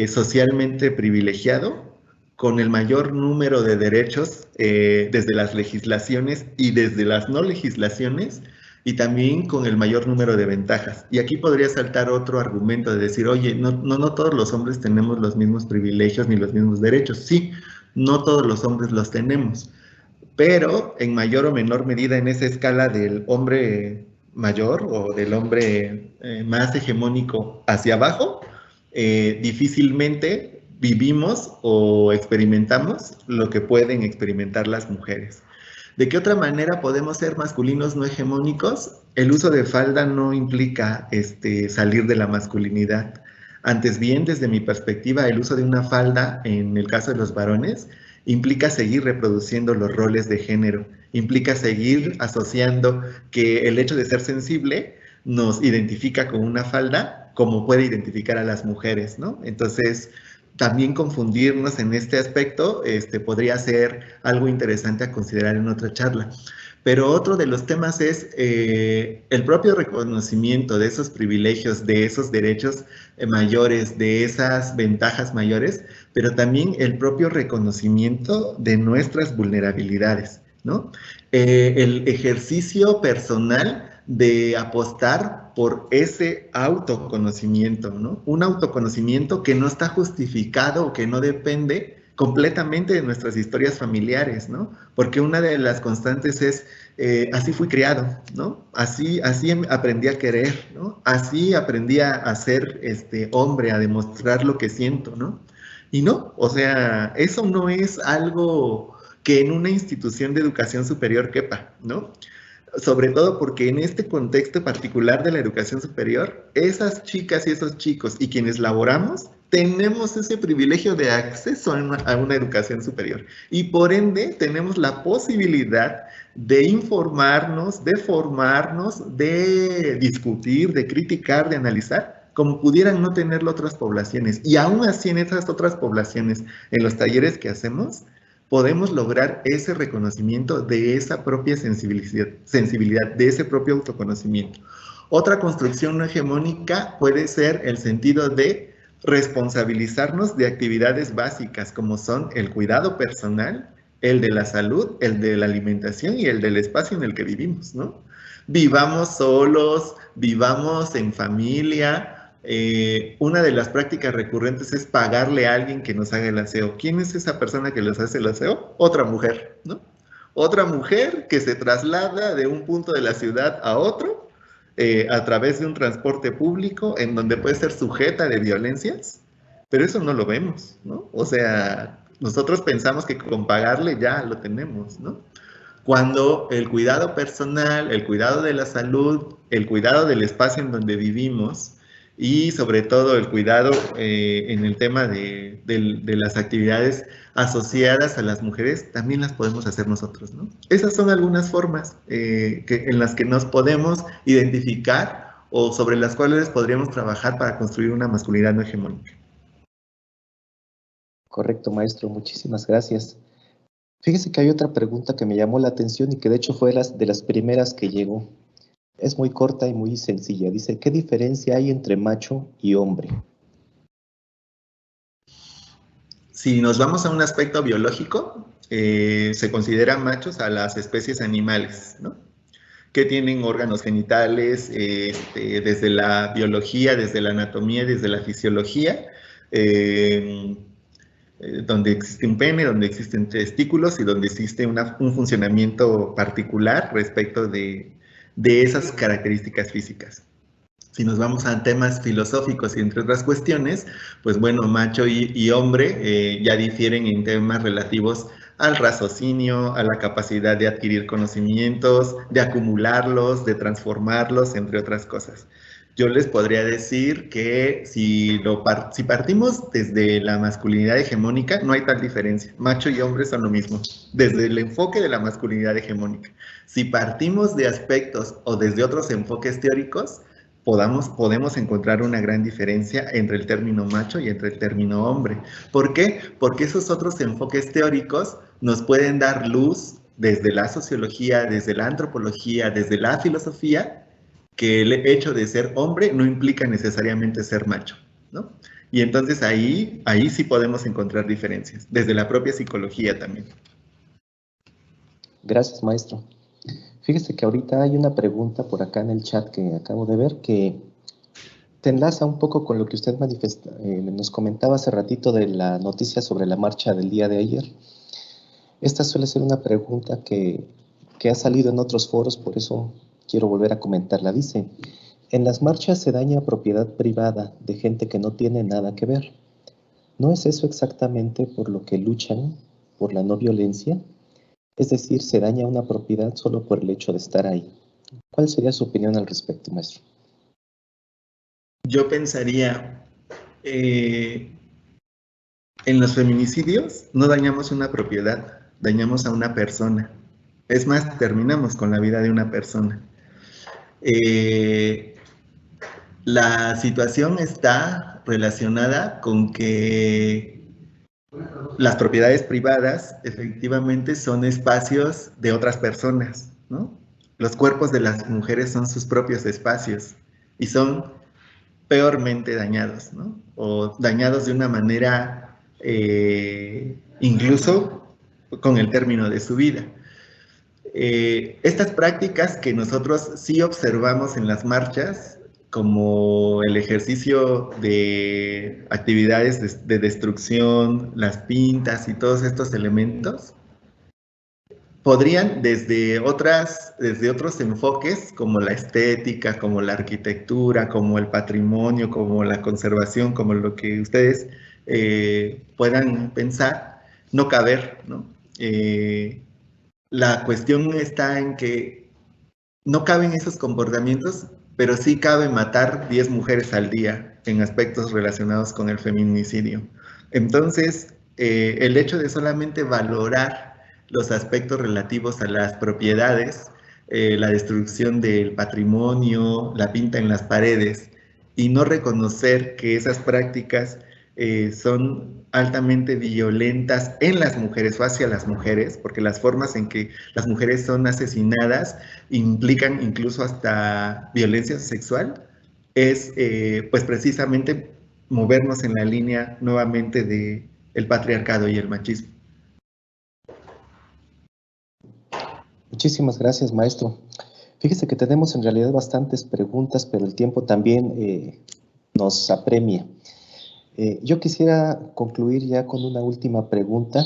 socialmente privilegiado, con el mayor número de derechos desde las legislaciones y desde las no legislaciones, y también con el mayor número de ventajas. Y aquí podría saltar otro argumento de decir, oye, no todos los hombres tenemos los mismos privilegios ni los mismos derechos. Sí, no todos los hombres los tenemos, pero en mayor o menor medida en esa escala del hombre mayor o del hombre más hegemónico hacia abajo, difícilmente vivimos o experimentamos lo que pueden experimentar las mujeres. ¿De qué otra manera podemos ser masculinos no hegemónicos? El uso de falda no implica salir de la masculinidad. Antes bien, desde mi perspectiva, el uso de una falda, en el caso de los varones, implica seguir reproduciendo los roles de género, implica seguir asociando que el hecho de ser sensible nos identifica con una falda, como puede identificar a las mujeres, ¿no? Entonces, también confundirnos en este aspecto podría ser algo interesante a considerar en otra charla. Pero otro de los temas es el propio reconocimiento de esos privilegios, de esos derechos mayores, de esas ventajas mayores, pero también el propio reconocimiento de nuestras vulnerabilidades, ¿no? El ejercicio personal de apostar por ese autoconocimiento, ¿no? Un autoconocimiento que no está justificado o que no depende completamente de nuestras historias familiares, ¿no? Porque una de las constantes es, así fui criado, ¿no? Así aprendí a querer, ¿no? Así aprendí a ser hombre, a demostrar lo que siento, ¿no? Y no, o sea, eso no es algo que en una institución de educación superior quepa, ¿no? Sobre todo porque en este contexto particular de la educación superior, esas chicas y esos chicos y quienes laboramos, tenemos ese privilegio de acceso a una educación superior. Y por ende, tenemos la posibilidad de informarnos, de formarnos, de discutir, de criticar, de analizar, como pudieran no tenerlo otras poblaciones. Y aún así, en esas otras poblaciones, en los talleres que hacemos, podemos lograr ese reconocimiento de esa propia sensibilidad, de ese propio autoconocimiento. Otra construcción no hegemónica puede ser el sentido de responsabilizarnos de actividades básicas como son el cuidado personal, el de la salud, el de la alimentación y el del espacio en el que vivimos, ¿no? Vivamos solos, vivamos en familia. Una de las prácticas recurrentes es pagarle a alguien que nos haga el aseo. ¿Quién es esa persona que les hace el aseo? Otra mujer, ¿no? Otra mujer que se traslada de un punto de la ciudad a otro a través de un transporte público en donde puede ser sujeta de violencias, pero eso no lo vemos, ¿no? O sea, nosotros pensamos que con pagarle ya lo tenemos, ¿no? Cuando el cuidado personal, el cuidado de la salud, el cuidado del espacio en donde vivimos, y sobre todo el cuidado en el tema de las actividades asociadas a las mujeres, también las podemos hacer nosotros, ¿no? Esas son algunas formas en las que nos podemos identificar o sobre las cuales podríamos trabajar para construir una masculinidad no hegemónica. Correcto, maestro, muchísimas gracias. Fíjese que hay otra pregunta que me llamó la atención y que de hecho fue de las primeras que llegó. Es muy corta y muy sencilla. Dice, ¿qué diferencia hay entre macho y hombre? Si nos vamos a un aspecto biológico, se consideran machos a las especies animales, ¿no? que tienen órganos genitales desde la biología, desde la anatomía, desde la fisiología, donde existe un pene, donde existen testículos y donde existe un funcionamiento particular respecto de esas características físicas. Si nos vamos a temas filosóficos y entre otras cuestiones, pues bueno, macho y hombre ya difieren en temas relativos al raciocinio, a la capacidad de adquirir conocimientos, de acumularlos, de transformarlos, entre otras cosas. Yo les podría decir que si partimos desde la masculinidad hegemónica, no hay tal diferencia. Macho y hombre son lo mismo, desde el enfoque de la masculinidad hegemónica. Si partimos de aspectos o desde otros enfoques teóricos, podemos encontrar una gran diferencia entre el término macho y entre el término hombre. ¿Por qué? Porque esos otros enfoques teóricos nos pueden dar luz desde la sociología, desde la antropología, desde la filosofía, que el hecho de ser hombre no implica necesariamente ser macho, ¿no? Y entonces ahí sí podemos encontrar diferencias, desde la propia psicología también. Gracias, maestro. Fíjese que ahorita hay una pregunta por acá en el chat que acabo de ver que te enlaza un poco con lo que usted nos comentaba hace ratito de la noticia sobre la marcha del día de ayer. Esta suele ser una pregunta que ha salido en otros foros, por eso quiero volver a comentarla. Dice, en las marchas se daña propiedad privada de gente que no tiene nada que ver. ¿No es eso exactamente por lo que luchan, por la no violencia? Es decir, se daña una propiedad solo por el hecho de estar ahí. ¿Cuál sería su opinión al respecto, maestro? Yo pensaría, en los feminicidios no dañamos una propiedad, dañamos a una persona. Es más, terminamos con la vida de una persona. La situación está relacionada con que las propiedades privadas efectivamente son espacios de otras personas, ¿no? Los cuerpos de las mujeres son sus propios espacios y son peormente dañados, ¿no? O dañados de una manera incluso con el término de su vida. Estas prácticas que nosotros sí observamos en las marchas, como el ejercicio de actividades de destrucción, las pintas y todos estos elementos, podrían desde otros enfoques, como la estética, como la arquitectura, como el patrimonio, como la conservación, como lo que ustedes puedan pensar, no caber, ¿no? La cuestión está en que no caben esos comportamientos, pero sí cabe matar 10 mujeres al día en aspectos relacionados con el feminicidio. Entonces, el hecho de solamente valorar los aspectos relativos a las propiedades, la destrucción del patrimonio, la pinta en las paredes, y no reconocer que esas prácticas son altamente violentas en las mujeres o hacia las mujeres, porque las formas en que las mujeres son asesinadas implican incluso hasta violencia sexual, es pues precisamente movernos en la línea nuevamente del patriarcado y el machismo. Muchísimas gracias, maestro. Fíjese que tenemos en realidad bastantes preguntas, pero el tiempo también nos apremia. Yo quisiera concluir ya con una última pregunta.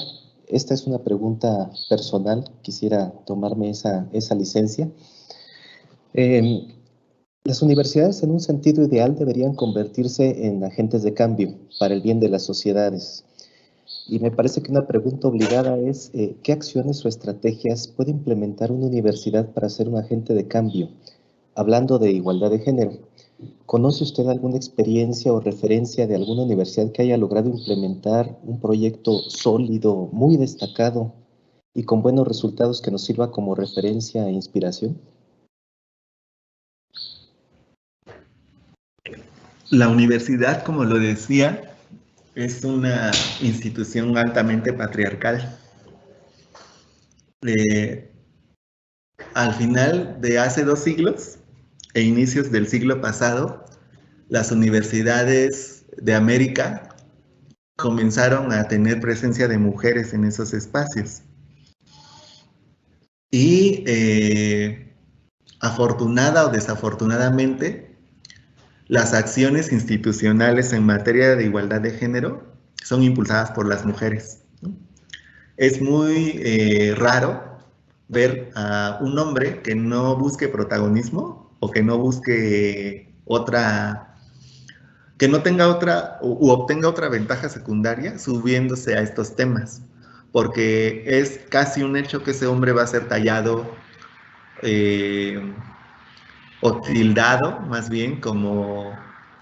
Esta es una pregunta personal, quisiera tomarme esa licencia. Las universidades en un sentido ideal deberían convertirse en agentes de cambio para el bien de las sociedades. Y me parece que una pregunta obligada es, ¿qué acciones o estrategias puede implementar una universidad para ser un agente de cambio? Hablando de igualdad de género, ¿conoce usted alguna experiencia o referencia de alguna universidad que haya logrado implementar un proyecto sólido, muy destacado y con buenos resultados que nos sirva como referencia e inspiración? La universidad, como lo decía, es una institución altamente patriarcal. Al final de hace 2 siglos e inicios del siglo pasado, las universidades de América comenzaron a tener presencia de mujeres en esos espacios. Y afortunada o desafortunadamente, las acciones institucionales en materia de igualdad de género son impulsadas por las mujeres, ¿no? Es muy raro ver a un hombre que no busque protagonismo o que no busque que no tenga otra u obtenga otra ventaja secundaria subiéndose a estos temas, porque es casi un hecho que ese hombre va a ser tallado o tildado más bien como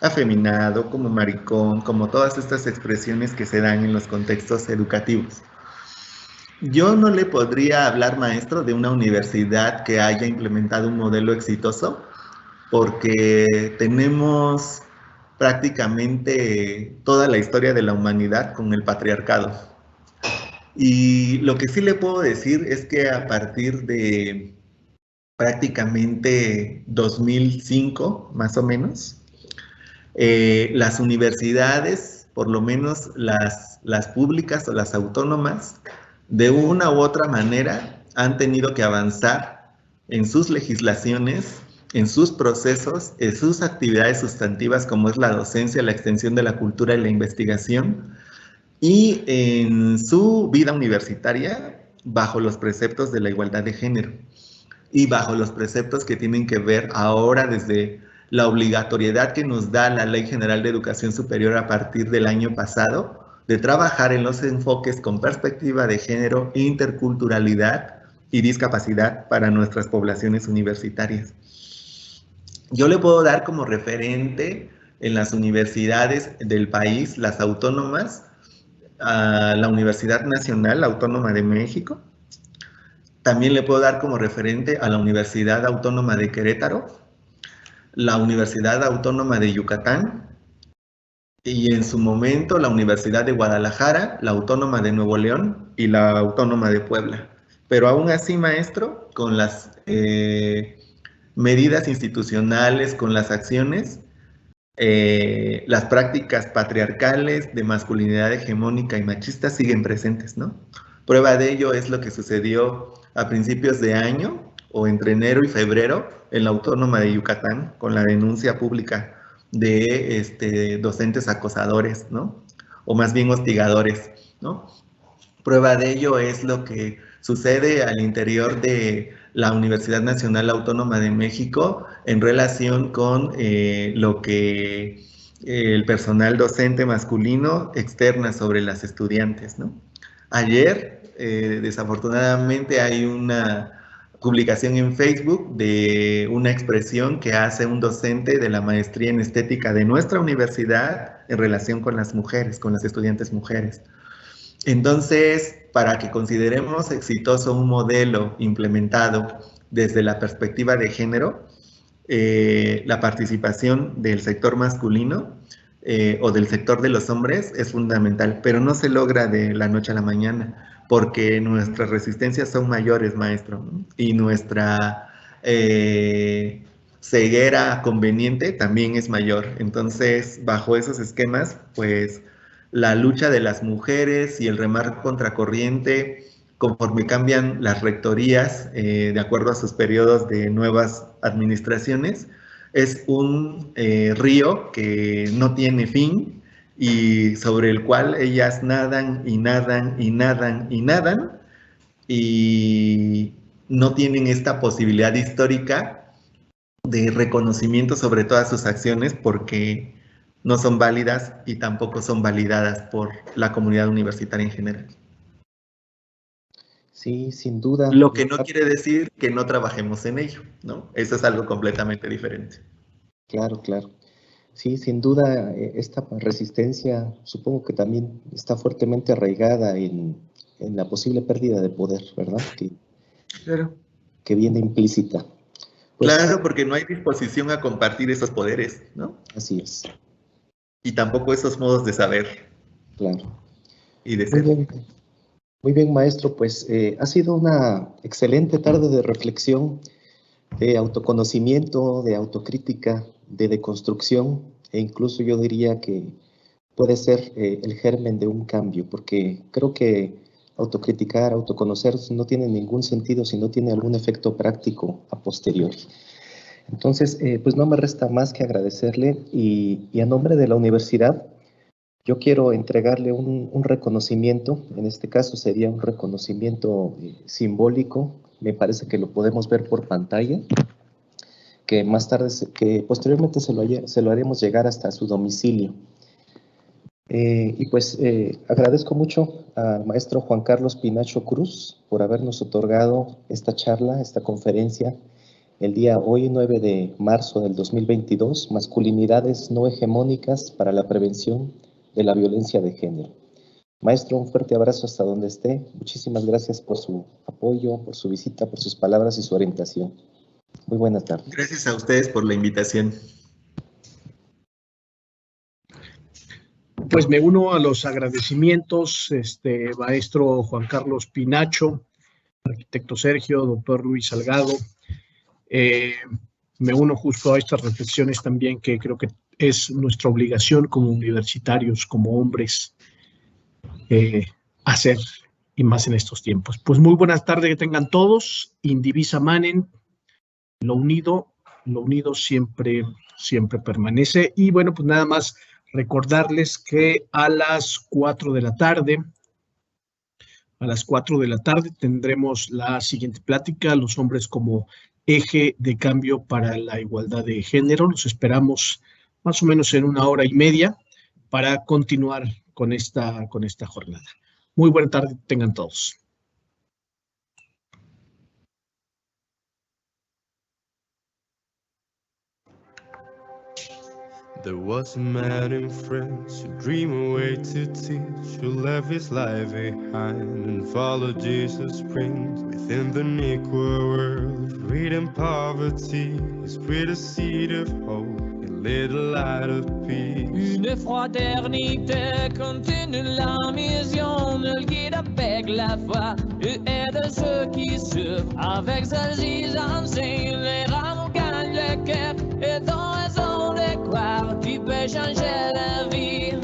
afeminado, como maricón, como todas estas expresiones que se dan en los contextos educativos. Yo no le podría hablar, maestro, de una universidad que haya implementado un modelo exitoso, porque tenemos prácticamente toda la historia de la humanidad con el patriarcado. Y lo que sí le puedo decir es que a partir de prácticamente 2005, más o menos, las universidades, por lo menos las públicas o las autónomas, de una u otra manera han tenido que avanzar en sus legislaciones, en sus procesos, en sus actividades sustantivas como es la docencia, la extensión de la cultura y la investigación, y en su vida universitaria bajo los preceptos de la igualdad de género y bajo los preceptos que tienen que ver ahora desde la obligatoriedad que nos da la Ley General de Educación Superior a partir del año pasado, de trabajar en los enfoques con perspectiva de género, interculturalidad y discapacidad para nuestras poblaciones universitarias. Yo le puedo dar como referente en las universidades del país, las autónomas, a la Universidad Nacional Autónoma de México. También le puedo dar como referente a la Universidad Autónoma de Querétaro, la Universidad Autónoma de Yucatán y en su momento la Universidad de Guadalajara, la Autónoma de Nuevo León y la Autónoma de Puebla. Pero aún así, maestro, con las medidas institucionales, con las acciones, las prácticas patriarcales de masculinidad hegemónica y machista siguen presentes, ¿no? Prueba de ello es lo que sucedió a principios de año o entre enero y febrero en la Autónoma de Yucatán con la denuncia pública de docentes acosadores, ¿no? O más bien hostigadores, ¿no? Prueba de ello es lo que sucede al interior de la Universidad Nacional Autónoma de México en relación con lo que el personal docente masculino externa sobre las estudiantes, ¿no? Ayer, desafortunadamente, hay una publicación en Facebook de una expresión que hace un docente de la maestría en estética de nuestra universidad en relación con las mujeres, con las estudiantes mujeres. Entonces, para que consideremos exitoso un modelo implementado desde la perspectiva de género, la participación del sector masculino o del sector de los hombres es fundamental, pero no se logra de la noche a la mañana, porque nuestras resistencias son mayores, maestro, ¿no? Y nuestra ceguera conveniente también es mayor. Entonces, bajo esos esquemas, pues la lucha de las mujeres y el remar contracorriente, conforme cambian las rectorías de acuerdo a sus periodos de nuevas administraciones, es un río que no tiene fin y sobre el cual ellas nadan y nadan y nadan y nadan y no tienen esta posibilidad histórica de reconocimiento sobre todas sus acciones porque no son válidas y tampoco son validadas por la comunidad universitaria en general. Sí, sin duda. Lo que no quiere decir que no trabajemos en ello, ¿no? Eso es algo completamente diferente. Claro, claro. Sí, sin duda, esta resistencia supongo que también está fuertemente arraigada en la posible pérdida de poder, ¿verdad? Claro. Que viene implícita. Pues, claro, porque no hay disposición a compartir esos poderes, ¿no? Así es. Y tampoco esos modos de saber. Claro. Y de ser. Muy bien, maestro, pues ha sido una excelente tarde de reflexión, de autoconocimiento, de autocrítica, de deconstrucción, e incluso yo diría que puede ser el germen de un cambio, porque creo que autocriticar, autoconocerse, no tiene ningún sentido si no tiene algún efecto práctico a posteriori. Entonces, pues no me resta más que agradecerle y a nombre de la universidad, yo quiero entregarle un reconocimiento. En este caso sería un reconocimiento simbólico. Me parece que lo podemos ver por pantalla, que más tarde, que posteriormente se lo haremos llegar hasta su domicilio. Y pues agradezco mucho al maestro Juan Carlos Pinacho Cruz por habernos otorgado esta charla, esta conferencia, el día hoy, 9 de marzo del 2022, Masculinidades no hegemónicas para la prevención de la violencia de género. Maestro, un fuerte abrazo hasta donde esté. Muchísimas gracias por su apoyo, por su visita, por sus palabras y su orientación. Muy buenas tardes. Gracias a ustedes por la invitación. Pues me uno a los agradecimientos, maestro Juan Carlos Pinacho, arquitecto Sergio, doctor Luis Salgado. Me uno justo a estas reflexiones también que creo que es nuestra obligación como universitarios, como hombres, hacer, y más en estos tiempos. Pues muy buenas tardes que tengan todos. Indivisa manen, lo unido siempre permanece. Y bueno, pues nada más recordarles que a las 4 de la tarde tendremos la siguiente plática, los hombres como eje de cambio para la igualdad de género. Los esperamos más o menos en 1 hora y media para continuar con esta jornada. Muy buena tarde tengan todos. There was a man in France who dreamed a way to teach, who left his life behind and followed Jesus' print. Within the Negro world of greed and poverty, he spread a seed of hope, he lit a light of peace. Une fraternité continue la mission, ne le guide avec la foi, et aide ceux qui souffrent avec sa gisance. Les rameaux gagnent le cœur et ont raison de croire, tu peux changer la vie.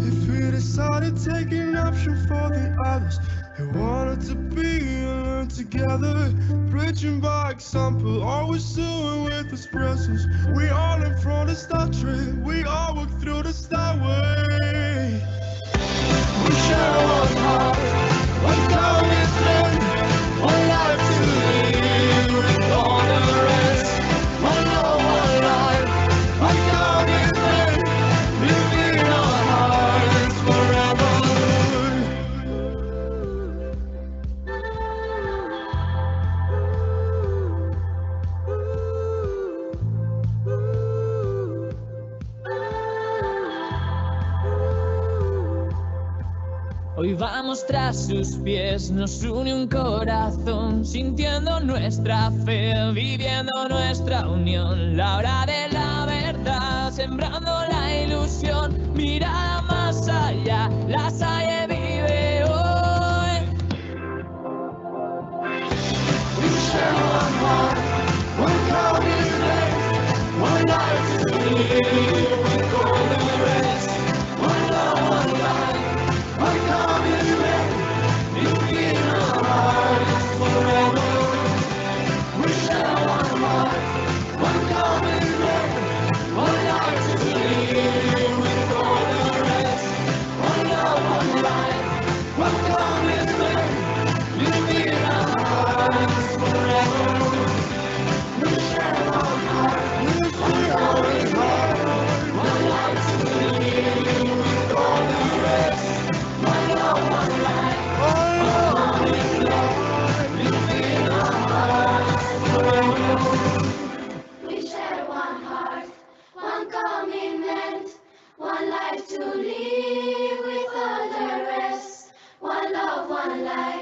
If we decided taking option for the others, who wanted to be and learn together, preaching by example, always doing with his presence. We all learn from the Star Trek, we all walk through the Starway. We share one heart, one commitment, one life to live with all the rest. One love, one life, one commitment, live in our hearts forever. Hoy vamos tras sus pies, nos une un corazón, sintiendo nuestra fe, viviendo nuestra unión. La hora de la verdad, sembrando la ilusión, mirada más allá, la Salle vive hoy. We share one heart, one commitment, one life to live with all the rest. One love, one life, one commitment, live in our hearts forever. We share one heart, one commitment, one life to live with all the rest. One love, one life, one commitment, live in our hearts forever. We share one heart, one commitment, one life to live with all the rest. One love, one life, one commitment, live in our hearts forever. We share one heart, one commitment, one life to live with all the rest. One love, one life,